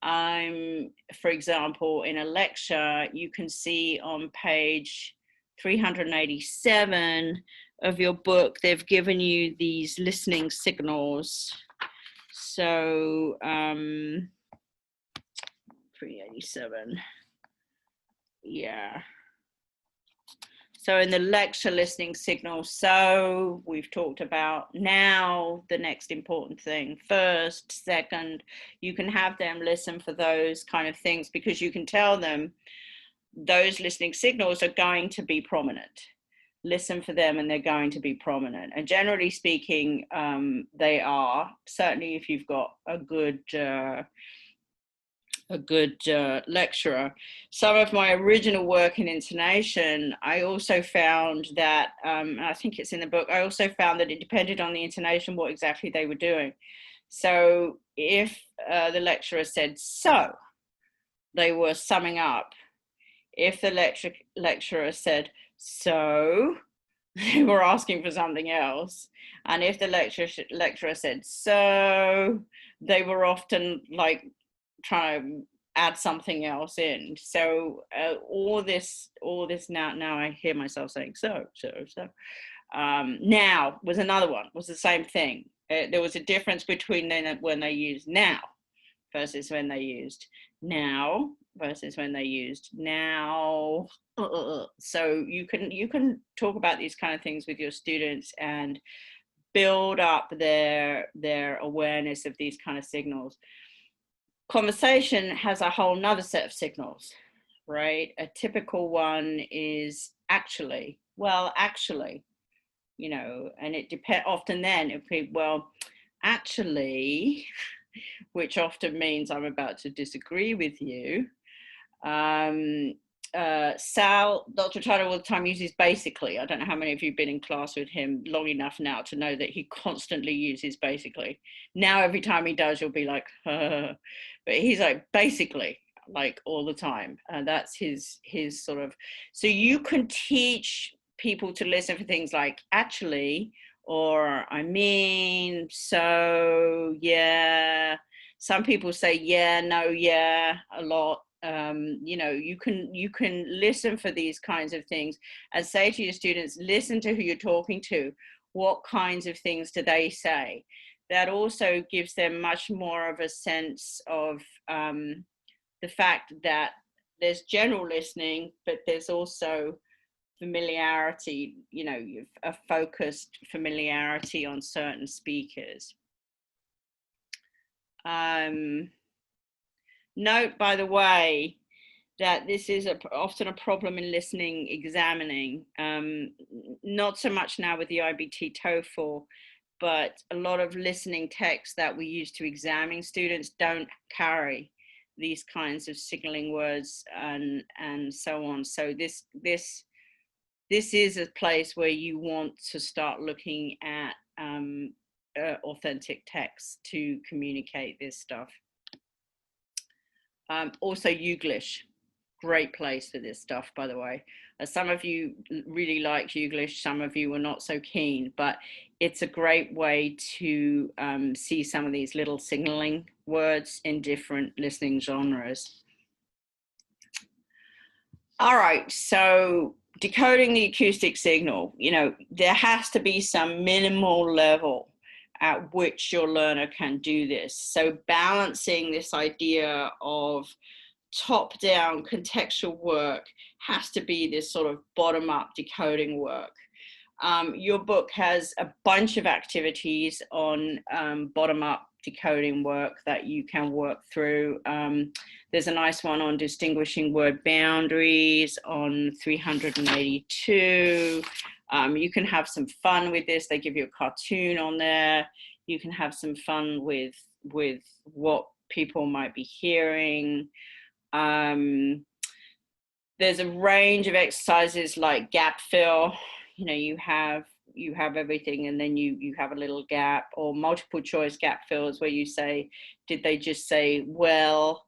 for example, in a lecture, you can see on page 387 of your book, they've given you these listening signals. So 387, yeah. So in the lecture listening signal, so we've talked about now the next important thing, first, second, you can have them listen for those kind of things because you can tell them those listening signals are going to be prominent. Listen for them and they're going to be prominent. And generally speaking, they are, certainly if you've got a good lecturer. Some of my original work in intonation, I also found that, I think it's in the book, I also found that it depended on the intonation what exactly they were doing. So if the lecturer said so, they were summing up. If the lecturer said so, they were asking for something else. And if the lecturer said so, they were often like trying to add something else in. So all this now I hear myself saying so. Now was another one, was the same thing. There was a difference between when they used now versus when they used now versus when they used now. So you can talk about these kind of things with your students and build up their awareness of these kind of signals. Conversation has a whole nother set of signals, right? A typical one is actually, well, actually, you know, and it depends often then if people, well, actually, which often means I'm about to disagree with you. Sal, Dr. Tyler all the time uses basically. I don't know how many of you have been in class with him long enough now to know that he constantly uses basically. Now every time he does, you'll be like, but he's like basically, like all the time. And that's his sort of, so you can teach people to listen for things like actually, or I mean, so yeah. Some people say yeah, no, yeah, a lot. You know, you can listen for these kinds of things and say to your students, listen to who you're talking to. What kinds of things do they say? That also gives them much more of a sense of the fact that there's general listening, but there's also familiarity, you know, a focused familiarity on certain speakers. Note, by the way, that this is often a problem in listening examining, not so much now with the IBT TOEFL, but a lot of listening texts that we use to examine students don't carry these kinds of signaling words and so on. So this is a place where you want to start looking at authentic texts to communicate this stuff. Also Youglish, great place for this stuff, by the way. Some of you really like Youglish, some of you are not so keen, but it's a great way to see some of these little signaling words in different listening genres. All right, so decoding the acoustic signal, you know, there has to be some minimal level at which your learner can do this. So balancing this idea of top-down contextual work has to be this sort of bottom-up decoding work. Your book has a bunch of activities on bottom-up decoding work that you can work through. There's a nice one on distinguishing word boundaries on 382. You can have some fun with this. They give you a cartoon on there. You can have some fun with what people might be hearing. There's a range of exercises like gap fill. You know, you have everything and then you have a little gap, or multiple choice gap fills where you say, did they just say well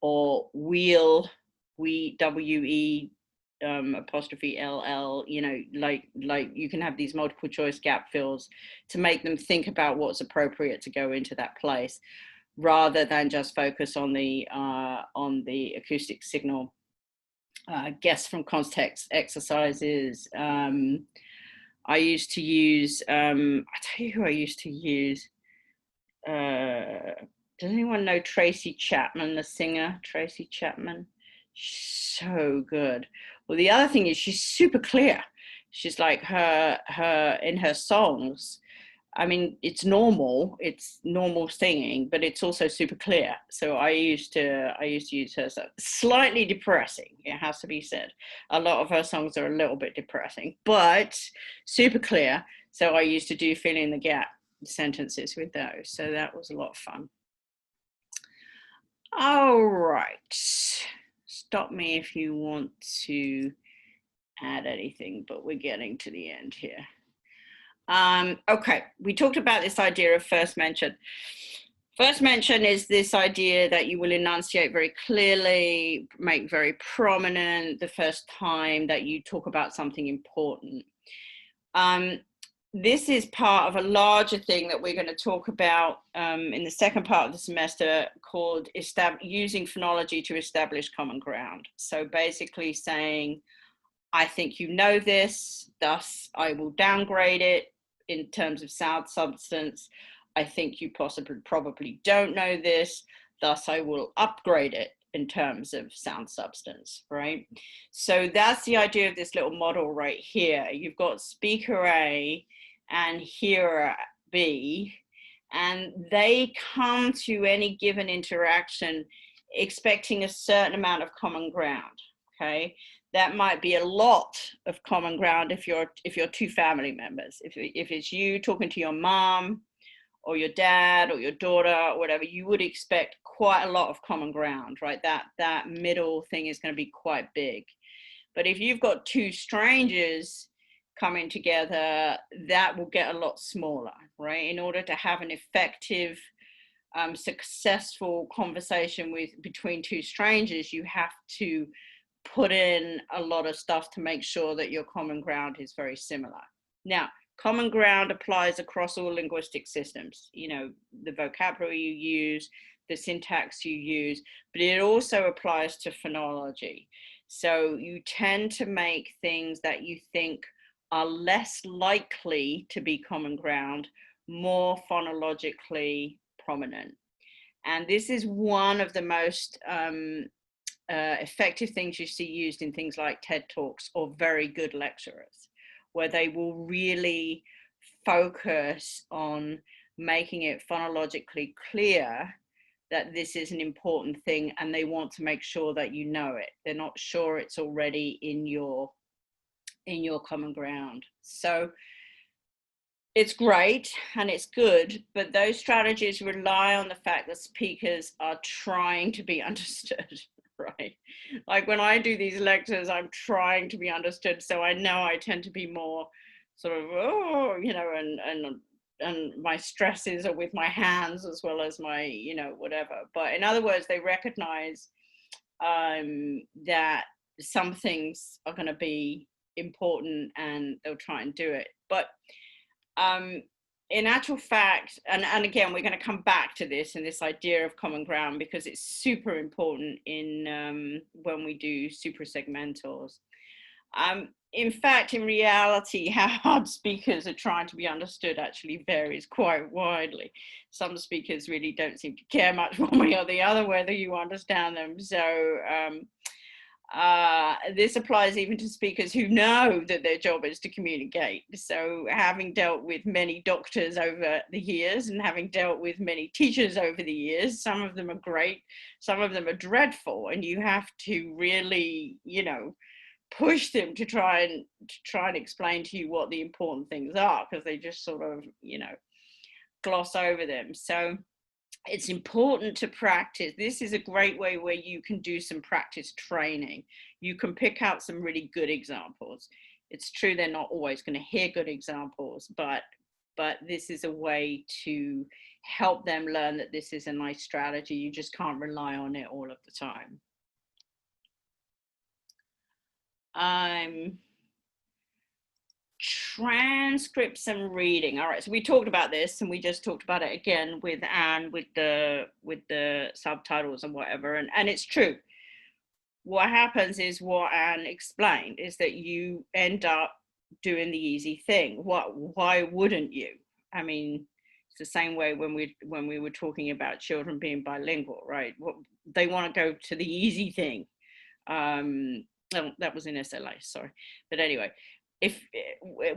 or wheel, we apostrophe LL, you know, like you can have these multiple choice gap fills to make them think about what's appropriate to go into that place, rather than just focus on the acoustic signal. Guess from context exercises. I used to use, I'll tell you who I used to use. Does anyone know Tracy Chapman, the singer? Tracy Chapman, so good. Well, the other thing is she's super clear. She's like her in her songs. I mean, it's normal singing, but it's also super clear. So I used to use her. So slightly depressing, it has to be said. A lot of her songs are a little bit depressing, but super clear. So I used to do fill in the gap sentences with those. So that was a lot of fun. All right. Stop me if you want to add anything, but we're getting to the end here. Okay, we talked about this idea of first mention. First mention is this idea that you will enunciate very clearly, make very prominent the first time that you talk about something important. This is part of a larger thing that we're going to talk about in the second part of the semester, called using phonology to establish common ground. So basically saying, I think you know this, thus I will downgrade it in terms of sound substance. I think you probably don't know this, thus I will upgrade it in terms of sound substance, right? So that's the idea of this little model right here. You've got speaker A and hearer B, and they come to any given interaction expecting a certain amount of common ground. Okay, that might be a lot of common ground if you're two family members. If it's you talking to your mom or your dad or your daughter or whatever, you would expect quite a lot of common ground, right? That middle thing is going to be quite big. But if you've got two strangers coming together, that will get a lot smaller, right? In order to have an effective, successful conversation between two strangers, you have to put in a lot of stuff to make sure that your common ground is very similar. Now, common ground applies across all linguistic systems, you know, the vocabulary you use, the syntax you use, but it also applies to phonology. So you tend to make things that you think are less likely to be common ground more phonologically prominent. And this is one of the most effective things you see used in things like TED Talks or very good lecturers, where they will really focus on making it phonologically clear that this is an important thing, and they want to make sure that you know it. They're not sure it's already in your common ground. So it's great and it's good, but those strategies rely on the fact that speakers are trying to be understood, right? Like when I do these lectures, I'm trying to be understood. So I know I tend to be more sort of, oh, you know, and my stresses are with my hands as well as my, you know, whatever. But in other words, they recognize that some things are going to be important and they'll try and do it. But in actual fact, and again, we're going to come back to this and this idea of common ground because it's super important in when we do suprasegmentals. In fact, in reality, how hard speakers are trying to be understood actually varies quite widely. Some speakers really don't seem to care much one way or the other whether you understand them. So this applies even to speakers who know that their job is to communicate. So having dealt with many doctors over the years and having dealt with many teachers over the years, some of them are great, some of them are dreadful, and you have to really, you know, push them to try and explain to you what the important things are, because they just sort of, you know, gloss over them. So it's important to practice. This is a great way where you can do some practice training. You can pick out some really good examples. It's true they're not always going to hear good examples, but this is a way to help them learn that this is a nice strategy. You just can't rely on it all of the time. Transcripts and reading. All right, so we talked about this and we just talked about it again with Anne with the subtitles and whatever, and it's true. What happens is what Anne explained is that you end up doing the easy thing. Why wouldn't you? I mean, it's the same way when we were talking about children being bilingual, right? They want to go to the easy thing. Oh, that was in SLA, sorry. But anyway,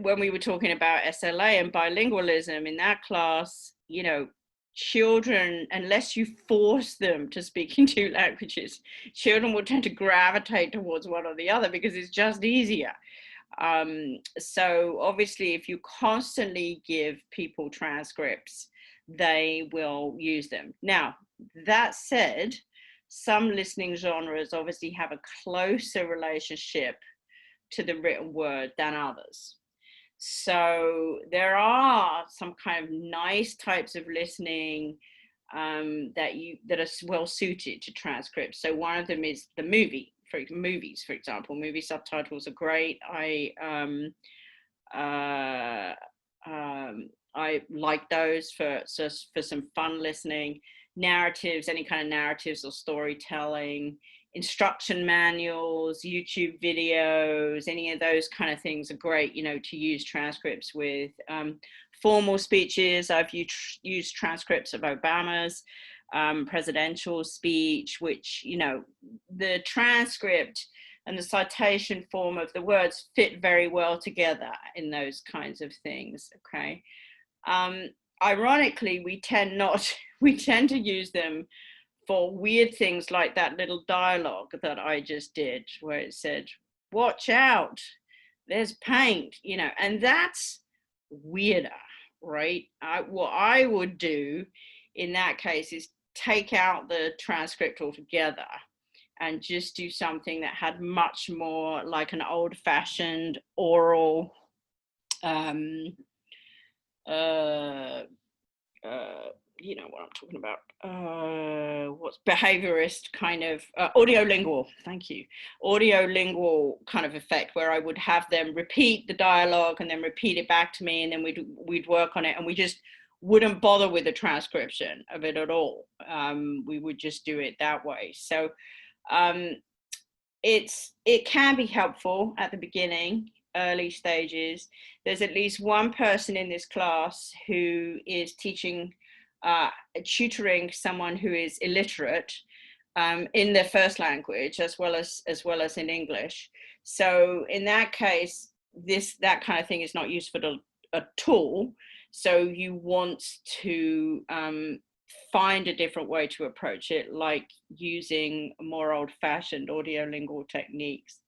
when we were talking about SLA and bilingualism in that class, you know, children, unless you force them to speak in two languages, children will tend to gravitate towards one or the other because it's just easier. So obviously, if you constantly give people transcripts, they will use them. Now, that said, some listening genres obviously have a closer relationship to the written word than others. So there are some kind of nice types of listening that are well suited to transcripts. So one of them is the movies, for example. Movie subtitles are great. I like those for some fun listening. Narratives, any kind of narratives or storytelling, instruction manuals, YouTube videos, any of those kind of things are great, you know, to use transcripts with. Formal speeches, I've used transcripts of Obama's presidential speech, which, you know, the transcript and the citation form of the words fit very well together in those kinds of things, okay? ironically, we tend to use them for weird things like that little dialogue that I just did, where it said, watch out, there's paint, and that's weirder, right? What I would do in that case is take out the transcript altogether and just do something that had much more like an old-fashioned oral you know what I'm talking about, what's behaviorist kind of audiolingual, thank you, audiolingual kind of effect, where I would have them repeat the dialogue and then repeat it back to me, and then we'd work on it, and we just wouldn't bother with the transcription of it at all. We would just do it that way. So it can be helpful at the beginning, early stages. There's at least one person in this class who is teaching, tutoring someone who is illiterate in their first language as well as in English. So in that case, that kind of thing is not useful at all. So you want to find a different way to approach it, like using more old-fashioned audiolingual techniques.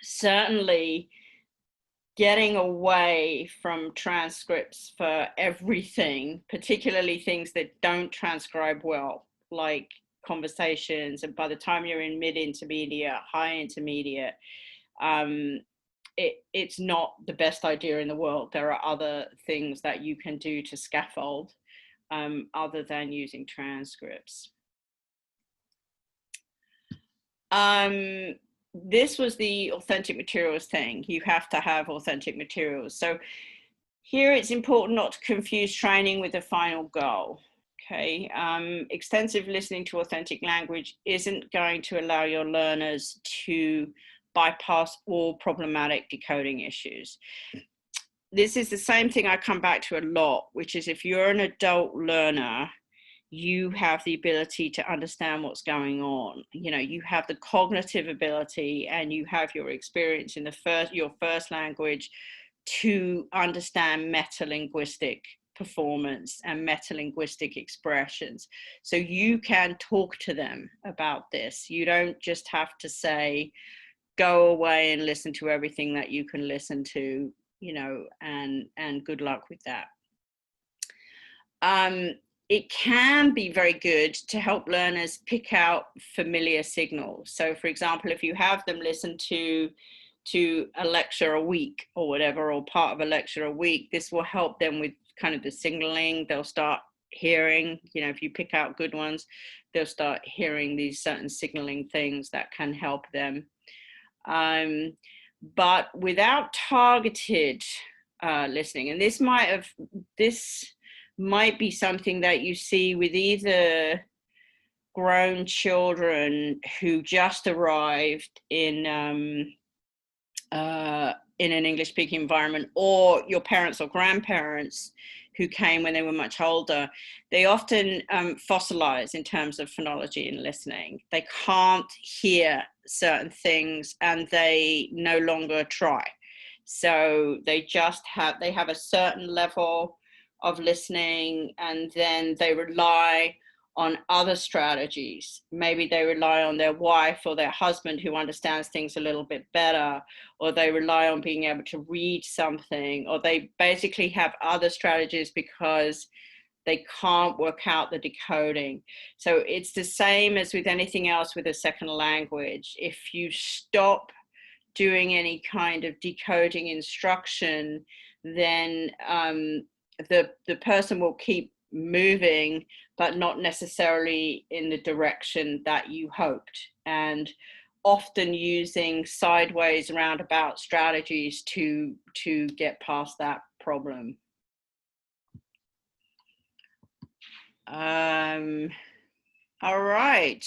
Certainly getting away from transcripts for everything, particularly things that don't transcribe well, like conversations, and by the time you're in mid-intermediate, high intermediate, it's not the best idea in the world. There are other things that you can do to scaffold other than using transcripts. This was the authentic materials thing. You have to have authentic materials. So here it's important not to confuse training with the final goal. Okay, extensive listening to authentic language isn't going to allow your learners to bypass all problematic decoding issues. This is the same thing I come back to a lot, which is if you're an adult learner, you have the ability to understand what's going on. You have the cognitive ability, and you have your experience in your first language to understand metalinguistic performance and metalinguistic expressions. So you can talk to them about this. You don't just have to say, go away and listen to everything that you can listen to, and good luck with that. It can be very good to help learners pick out familiar signals. So for example, if you have them listen to a lecture a week or whatever, or part of a lecture a week, this will help them with kind of the signaling. They'll start hearing, if you pick out good ones, they'll start hearing these certain signaling things that can help them. But without targeted listening, and this might be something that you see with either grown children who just arrived in an English-speaking environment, or your parents or grandparents who came when they were much older. They often fossilize in terms of phonology and listening. They can't hear certain things, and they no longer try. So they have a certain level of listening, and then they rely on other strategies. Maybe they rely on their wife or their husband who understands things a little bit better, or they rely on being able to read something, or they basically have other strategies because they can't work out the decoding. So it's the same as with anything else with a second language. If you stop doing any kind of decoding instruction, then the person will keep moving, but not necessarily in the direction that you hoped, and often using sideways, roundabout strategies to get past that problem. All right,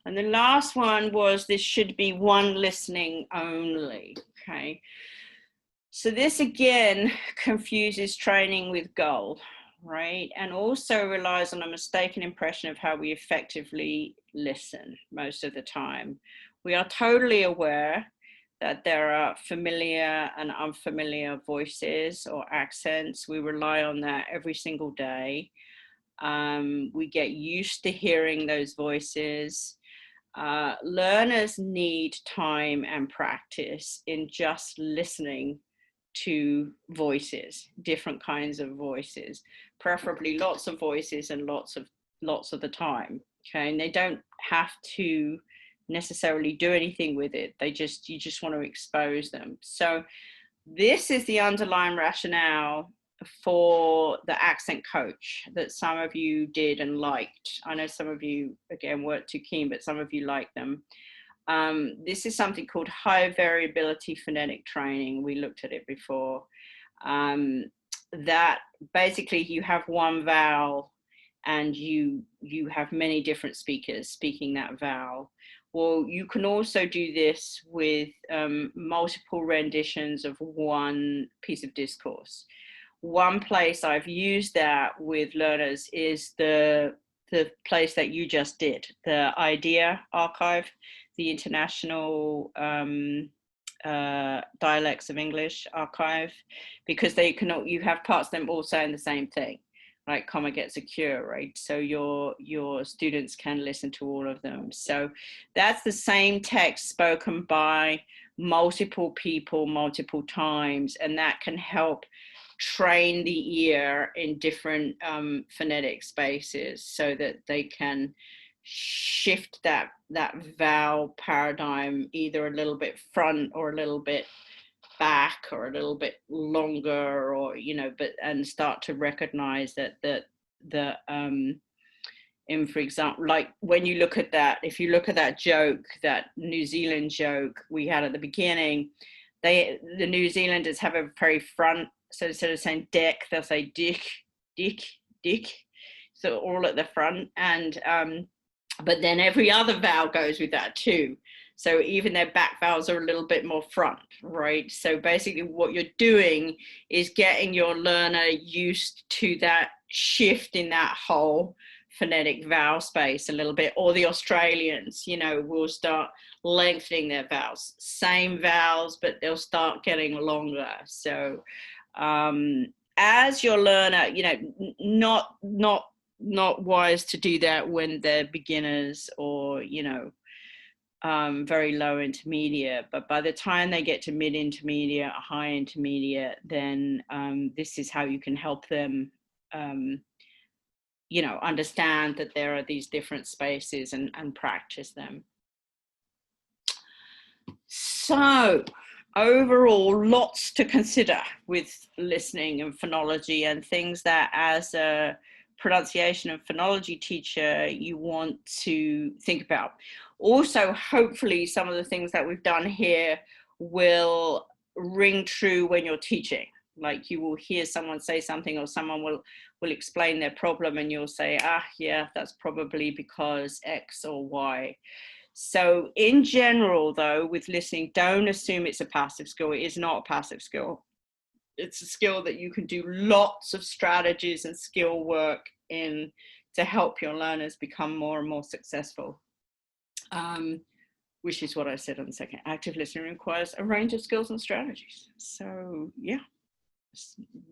and the last one was, this should be one listening only. Okay, so this again confuses training with goal, right? And also relies on a mistaken impression of how we effectively listen most of the time. We are totally aware that there are familiar and unfamiliar voices or accents. We rely on that every single day. We get used to hearing those voices. Learners need time and practice in just listening to voices, different kinds of voices, preferably lots of voices and lots of the time. Okay, and they don't have to necessarily do anything with it. You just want to expose them. So this is the underlying rationale for the accent coach that some of you did and liked. I know some of you, again, weren't too keen, but some of you liked them. This is something called high variability phonetic training. We looked at it before. That basically you have one vowel and you have many different speakers speaking that vowel. Well, you can also do this with multiple renditions of one piece of discourse. One place I've used that with learners is the place that you just did, the IDEA archive, the International Dialects of English archive, because you have parts of them all saying the same thing, right? Comma gets a cure, right? So your students can listen to all of them. So that's the same text spoken by multiple people multiple times, and that can help train the ear in different phonetic spaces so that they can shift that vowel paradigm either a little bit front or a little bit back or a little bit longer, or and start to recognize that in, for example, like when you look at that, if you look at that joke, that New Zealand joke we had at the beginning, the New Zealanders have a very front. So instead of saying deck, they'll say dick, dick, dick. So all at the front. And but then every other vowel goes with that too. So even their back vowels are a little bit more front, right? So basically what you're doing is getting your learner used to that shift in that whole phonetic vowel space a little bit. Or the Australians, will start lengthening their vowels. Same vowels, but they'll start getting longer. So as your learner, not wise to do that when they're beginners or very low intermediate, but by the time they get to mid intermediate, high intermediate, then this is how you can help them understand that there are these different spaces and practice them. So overall, lots to consider with listening and phonology, and things that as a pronunciation and phonology teacher you want to think about. Also, hopefully some of the things that we've done here will ring true when you're teaching. Like you will hear someone say something, or someone will explain their problem, and you'll say, yeah, that's probably because X or Y. So in general, though, with listening, don't assume it's a passive skill. It is not a passive skill. It's a skill that you can do lots of strategies and skill work in to help your learners become more and more successful, which is what I said on the second. Active listening requires a range of skills and strategies. So yeah,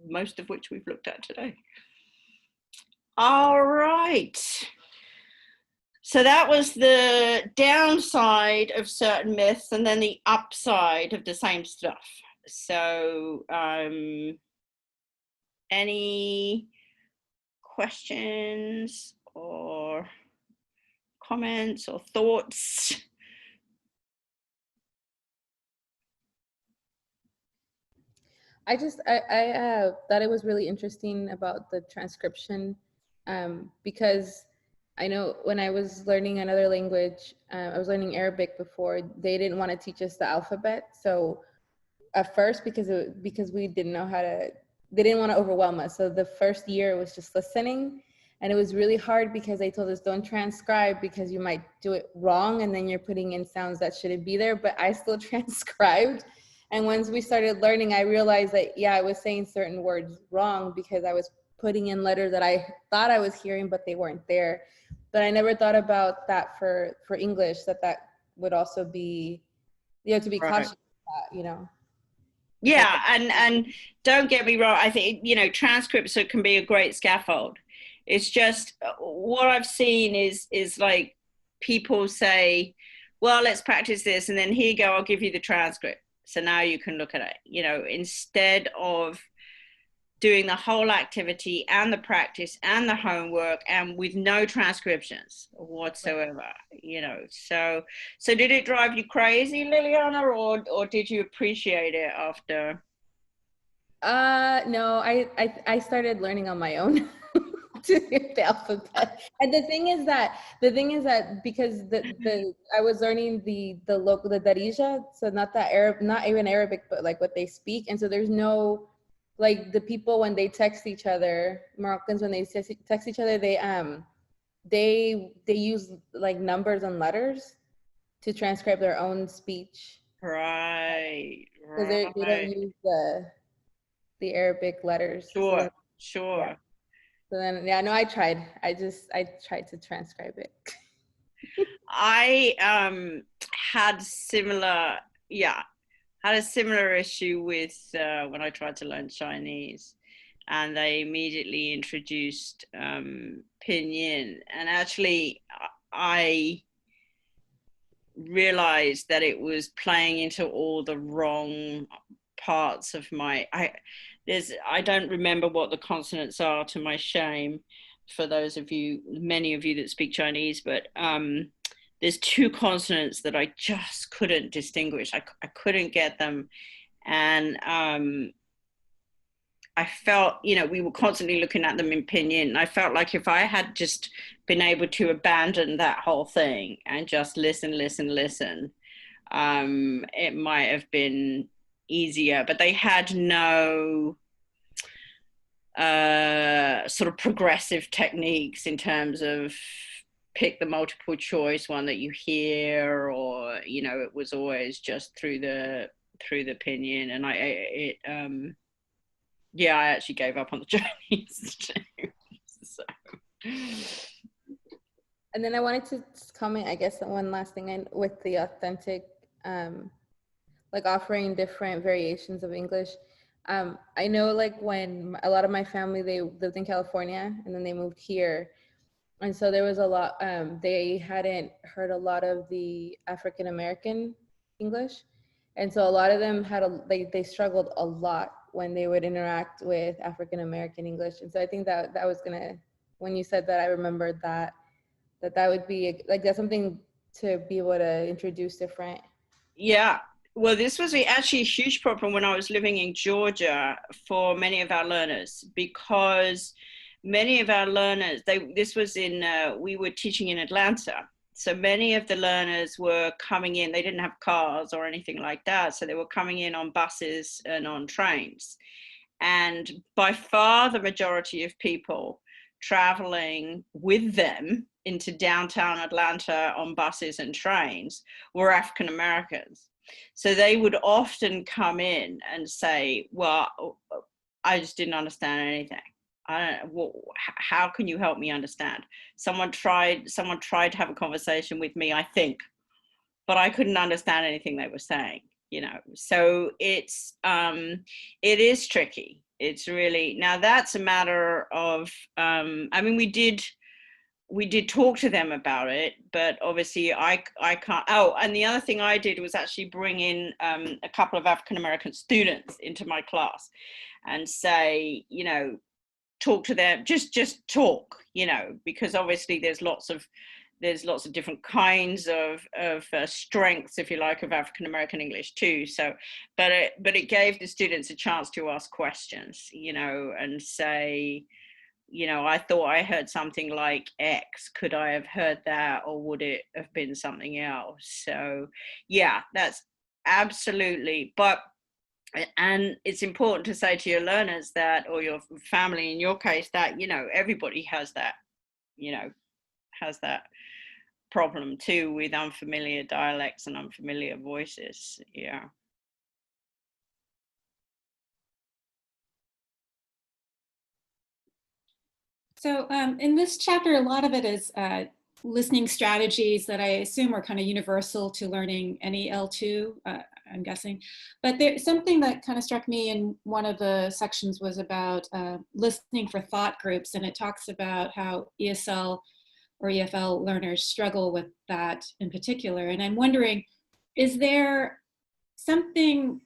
most of which we've looked at today. All right. So that was the downside of certain myths, and then the upside of the same stuff. So any questions or comments or thoughts? I thought it was really interesting about the transcription, because I know when I was learning another language, I was learning Arabic before, they didn't want to teach us the alphabet. So at first, because we didn't know how to, they didn't want to overwhelm us. So the first year was just listening, and it was really hard because they told us don't transcribe because you might do it wrong, and then you're putting in sounds that shouldn't be there. But I still transcribed. And once we started learning, I realized that, yeah, I was saying certain words wrong because I was putting in letters that I thought I was hearing, but they weren't there. But I never thought about that for English, that would also be, you have to be cautious you know. Yeah, and don't get me wrong, I think, you know, transcripts can be a great scaffold. It's just what I've seen is like people say, well, let's practice this, and then here you go, I'll give you the transcript. So now you can look at it, you know, instead of doing the whole activity and the practice and the homework and with no transcriptions whatsoever, you know. So did it drive you crazy, Liliana, or did you appreciate it after? No, I started learning on my own to get the alphabet. And the thing is that because the I was learning the local, the Darija, so not that Arab, not even Arabic, but like what they speak. And so there's no, like, the people when they text each other, Moroccans, when they text each other, they use like numbers and letters to transcribe their own speech. Right, Because they don't use the Arabic letters. Sure, Yeah. So then, yeah, no, I tried to transcribe it. I had a similar issue with when I tried to learn Chinese, and they immediately introduced pinyin, and actually I realized that it was playing into all the wrong parts of my I don't remember what the consonants are, to my shame, for those of you, many of you that speak Chinese, but there's two consonants that I just couldn't distinguish. I couldn't get them. And I felt, you know, we were constantly looking at them in pinyin. I felt like if I had just been able to abandon that whole thing and just listen, it might have been easier. But they had no sort of progressive techniques in terms of pick the multiple choice one that you hear, or, you know, it was always just through the pinyin. And I actually gave up on the Chinese too. So. And then I wanted to comment, I guess, one last thing with the authentic, like offering different variations of English. I know, like, when a lot of my family, they lived in California and then they moved here. And so there was a lot, they hadn't heard a lot of the African-American English. And so a lot of them they struggled a lot when they would interact with African-American English. And so I think that was when you said that, I remembered that would be like, that's something to be able to introduce different. Yeah. Well, this was actually a huge problem when I was living in Georgia for many of our learners, because many of our learners, we were teaching in Atlanta. So many of the learners were coming in, they didn't have cars or anything like that. So they were coming in on buses and on trains. And by far the majority of people traveling with them into downtown Atlanta on buses and trains were African Americans. So they would often come in and say, well, I just didn't understand anything. How can you help me understand? Someone tried to have a conversation with me, I think, but I couldn't understand anything they were saying, you know. So it is tricky. It's really, now that's a matter of, I mean, we did talk to them about it, but obviously I can't. Oh, and the other thing I did was actually bring in a couple of African-American students into my class and say, you know, talk to them, just talk, you know, because obviously there's lots of different kinds of strengths, if you like, of African-American English too. So, but it gave the students a chance to ask questions, you know, and say, you know, I thought I heard something like X. Could I have heard that, or would it have been something else? So, yeah, that's absolutely. And it's important to say to your learners that, or your family in your case, that, you know, everybody has that, you know, has that problem too with unfamiliar dialects and unfamiliar voices. Yeah. So in this chapter, a lot of it is listening strategies that I assume are kind of universal to learning any L2. I'm guessing. But there's something that kind of struck me in one of the sections was about listening for thought groups, and it talks about how ESL or EFL learners struggle with that in particular. And I'm wondering, is there something,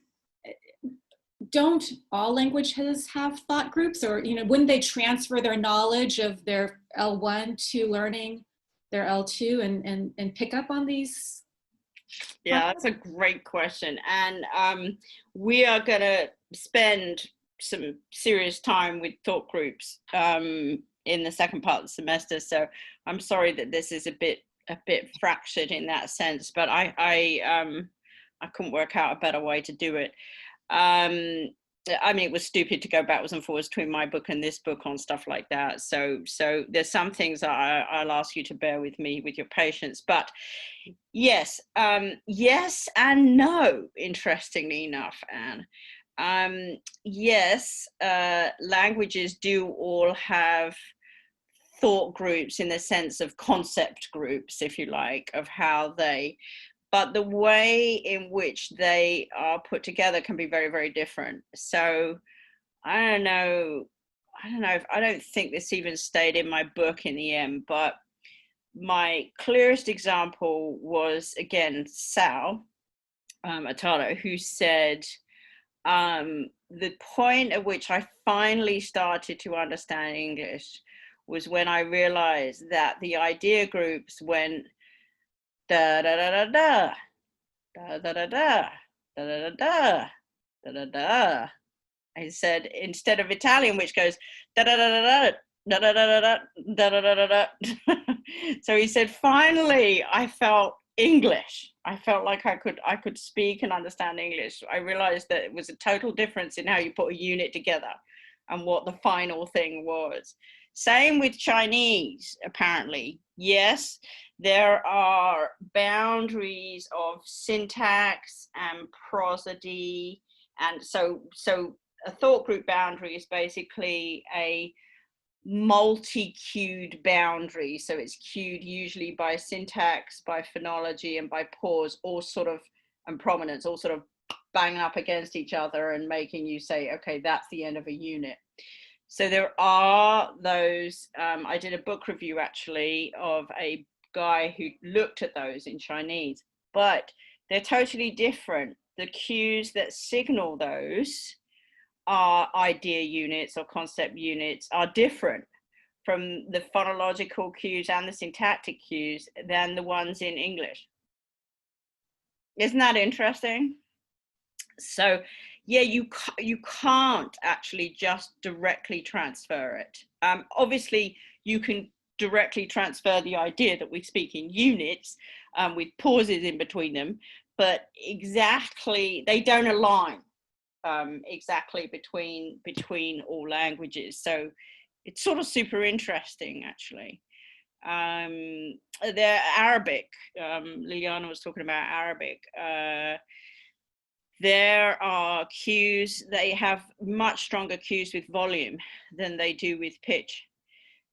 don't all languages have thought groups, or wouldn't they transfer their knowledge of their L1 to learning their L2 and pick up on these? Yeah, that's a great question. And we are going to spend some serious time with thought groups in the second part of the semester. So I'm sorry that this is a bit fractured in that sense, but I couldn't work out a better way to do it. I mean, it was stupid to go backwards and forwards between my book and this book on stuff like that. So there's some things that I'll ask you to bear with me with your patience. But yes, yes and no, interestingly enough, Anne. Yes, languages do all have thought groups in the sense of concept groups, if you like, of how they, but the way in which they are put together can be very, very different. So I don't think this even stayed in my book in the end, but my clearest example was, again, Sal Atalo, who said, the point at which I finally started to understand English was when I realized that the idea groups went da da da da da da da da da da da da da da da. I said, instead of Italian, which goes da da da da da da da da da da da da da. So he said, finally, I felt English. I felt like I could speak and understand English. I realized that it was a total difference in how you put a unit together and what the final thing was. Same with Chinese, apparently. Yes, there are boundaries of syntax and prosody. And so a thought group boundary is basically a multi-cued boundary. So it's cued usually by syntax, by phonology, and by pause, all sort of, and prominence, all sort of banging up against each other and making you say, okay, that's the end of a unit. So there are those, I did a book review actually of a guy who looked at those in Chinese, but they're totally different. The cues that signal those are idea units or concept units are different from the phonological cues and the syntactic cues than the ones in English. Isn't that interesting? So yeah, you can't actually just directly transfer it. Obviously, you can directly transfer the idea that we speak in units with pauses in between them, but exactly, they don't align exactly between all languages. So it's sort of super interesting, actually. The Arabic, Liliana was talking about Arabic. There are cues, they have much stronger cues with volume than they do with pitch.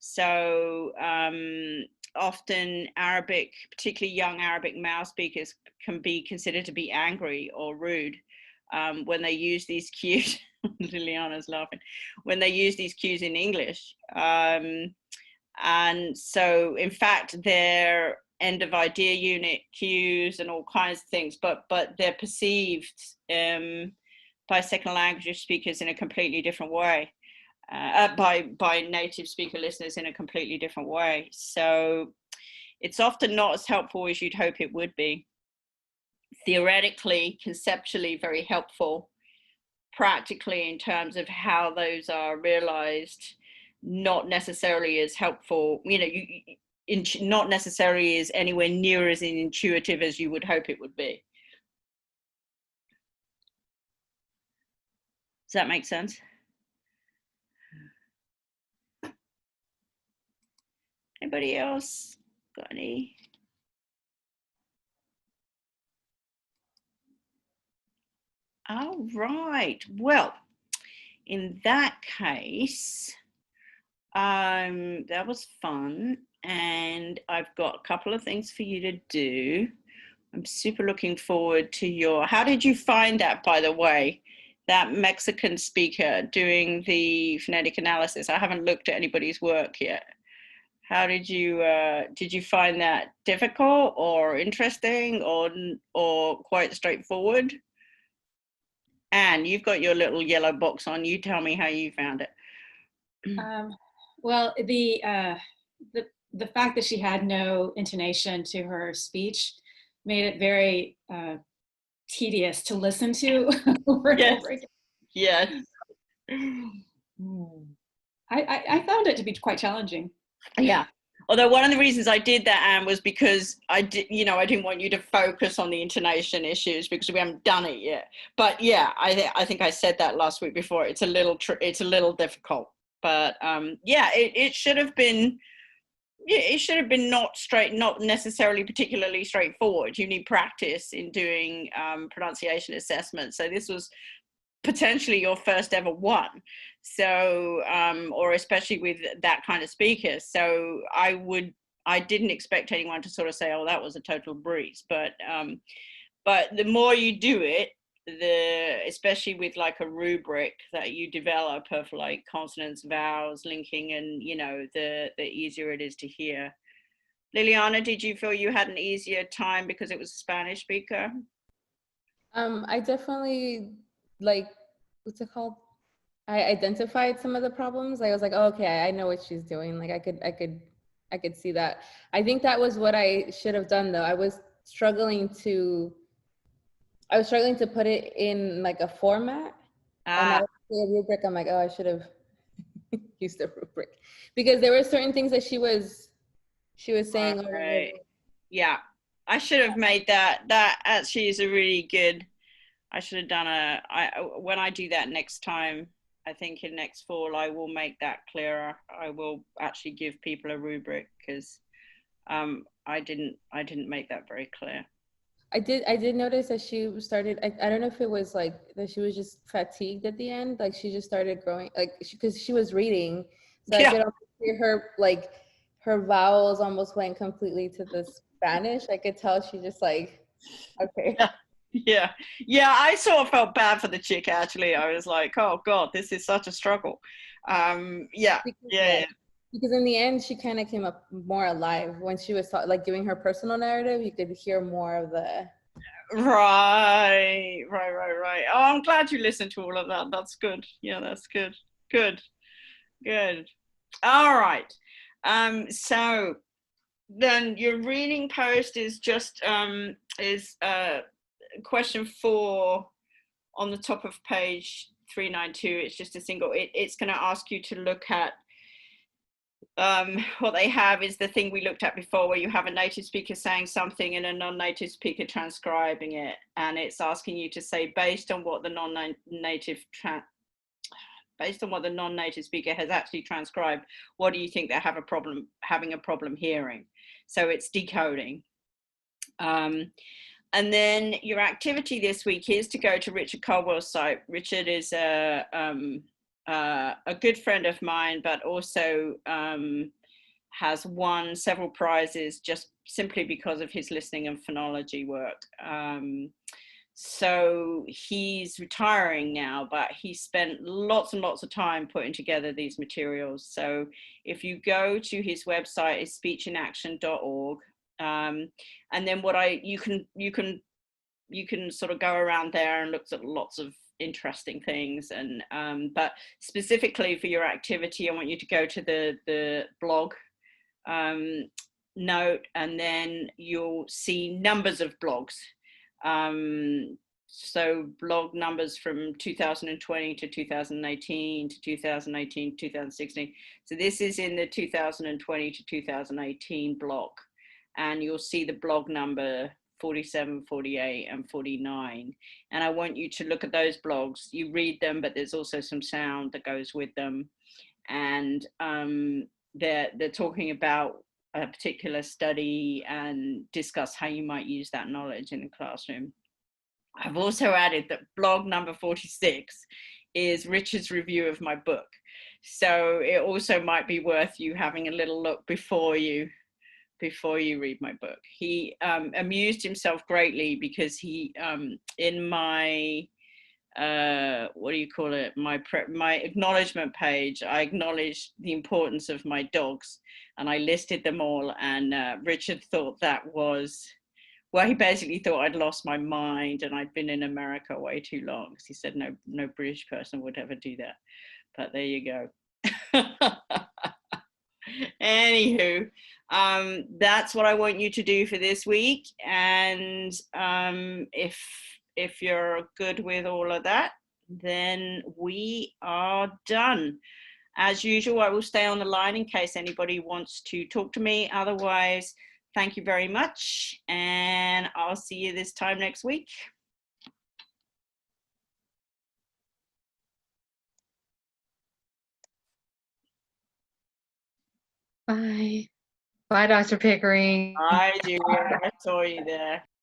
So often Arabic, particularly young Arabic male speakers, can be considered to be angry or rude when they use these cues. Liliana's laughing. When they use these cues in English. And so, in fact, they're end of idea unit cues and all kinds of things, but they're perceived by second language speakers in a completely different way, by native speaker listeners in a completely different way. So it's often not as helpful as you'd hope it would be. Theoretically, conceptually, very helpful. Practically, in terms of how those are realized, not necessarily as helpful. Not necessarily is anywhere near as intuitive as you would hope it would be. Does that make sense? Anybody else got any? All right. Well, in that case, that was fun. And I've got a couple of things for you to do. I'm super looking forward to your, how did you find that, by the way, that Mexican speaker doing the phonetic analysis? I haven't looked at anybody's work yet. How did you find that difficult or interesting or quite straightforward? Anne, you've got your little yellow box on. You tell me how you found it. Well, the fact that she had no intonation to her speech made it very tedious to listen to over and over again. Yes. I found it to be quite challenging. Yeah. Although one of the reasons I did that, Anne, was because I didn't want you to focus on the intonation issues because we haven't done it yet. But yeah, I think I said that last week before. It's a little difficult, but yeah, it should have been. It should have been not necessarily particularly straightforward. You need practice in doing pronunciation assessments. So this was potentially your first ever one. So, or especially with that kind of speaker. So I didn't expect anyone to sort of say, oh, that was a total breeze. But the more you do it, especially with like a rubric that you develop of like consonants, vowels, linking, and the easier it is to hear. Liliana, did you feel you had an easier time because it was a Spanish speaker? I definitely, like, what's it called? I identified some of the problems. I was like, oh, okay, I know what she's doing. Like I could see that. I think that was what I should have done though. I was struggling to put it in like a format. And I would see a rubric. I'm like, oh, I should have used a rubric because there were certain things that she was saying. Right. Yeah, I should have made that actually is a really good. I should have done when I do that next time, I think in next fall, I will make that clearer. I will actually give people a rubric because I didn't make that very clear. I did notice that she started, I don't know if it was like that she was just fatigued at the end. Like she just started growing, like because she was reading. So yeah. I could almost hear her, like her vowels almost went completely to the Spanish. I could tell she just like, okay. Yeah. I sort of felt bad for the chick actually. I was like, oh God, this is such a struggle. Because in the end, she kind of came up more alive when she was like giving her personal narrative. You could hear more of the. Right. Oh, I'm glad you listened to all of that. That's good. Yeah, that's good. Good. All right. So then your reading post is just question 4 on the top of page 392. It's just a single. It's going to ask you to look at. What they have is the thing we looked at before where you have a native speaker saying something and a non-native speaker transcribing it, and it's asking you to say based on what the non-native speaker has actually transcribed, what do you think they have having a problem hearing? So it's decoding. And then your activity this week is to go to Richard Caldwell's site. Richard is a good friend of mine, but also has won several prizes just simply because of his listening and phonology work. So he's retiring now, but he spent lots and lots of time putting together these materials. So if you go to his website, it's speechinaction.org. And then you can sort of go around there and look at lots of interesting things, and but specifically for your activity, I want you to go to the blog note, and then you'll see numbers of blogs. So blog numbers from 2020 to 2018 to 2018 to 2016. So this is in the 2020 to 2018 block, and you'll see the blog number 47, 48, and 49. And I want you to look at those blogs. You read them, but there's also some sound that goes with them. And they're talking about a particular study and discuss how you might use that knowledge in the classroom. I've also added that blog number 46 is Richard's review of my book. So it also might be worth you having a little look before you before you read my book. He amused himself greatly because he, in my, what do you call it? My acknowledgement page, I acknowledged the importance of my dogs, and I listed them all. And Richard thought that was, well, he basically thought I'd lost my mind and I'd been in America way too long. Because he said no British person would ever do that. But there you go. Anywho, that's what I want you to do for this week. And if you're good with all of that, then we are done. As usual, I will stay on the line in case anybody wants to talk to me. Otherwise, thank you very much, and I'll see you this time next week. Bye. Bye, Dr. Pickering. Hi, Julia. I saw you there.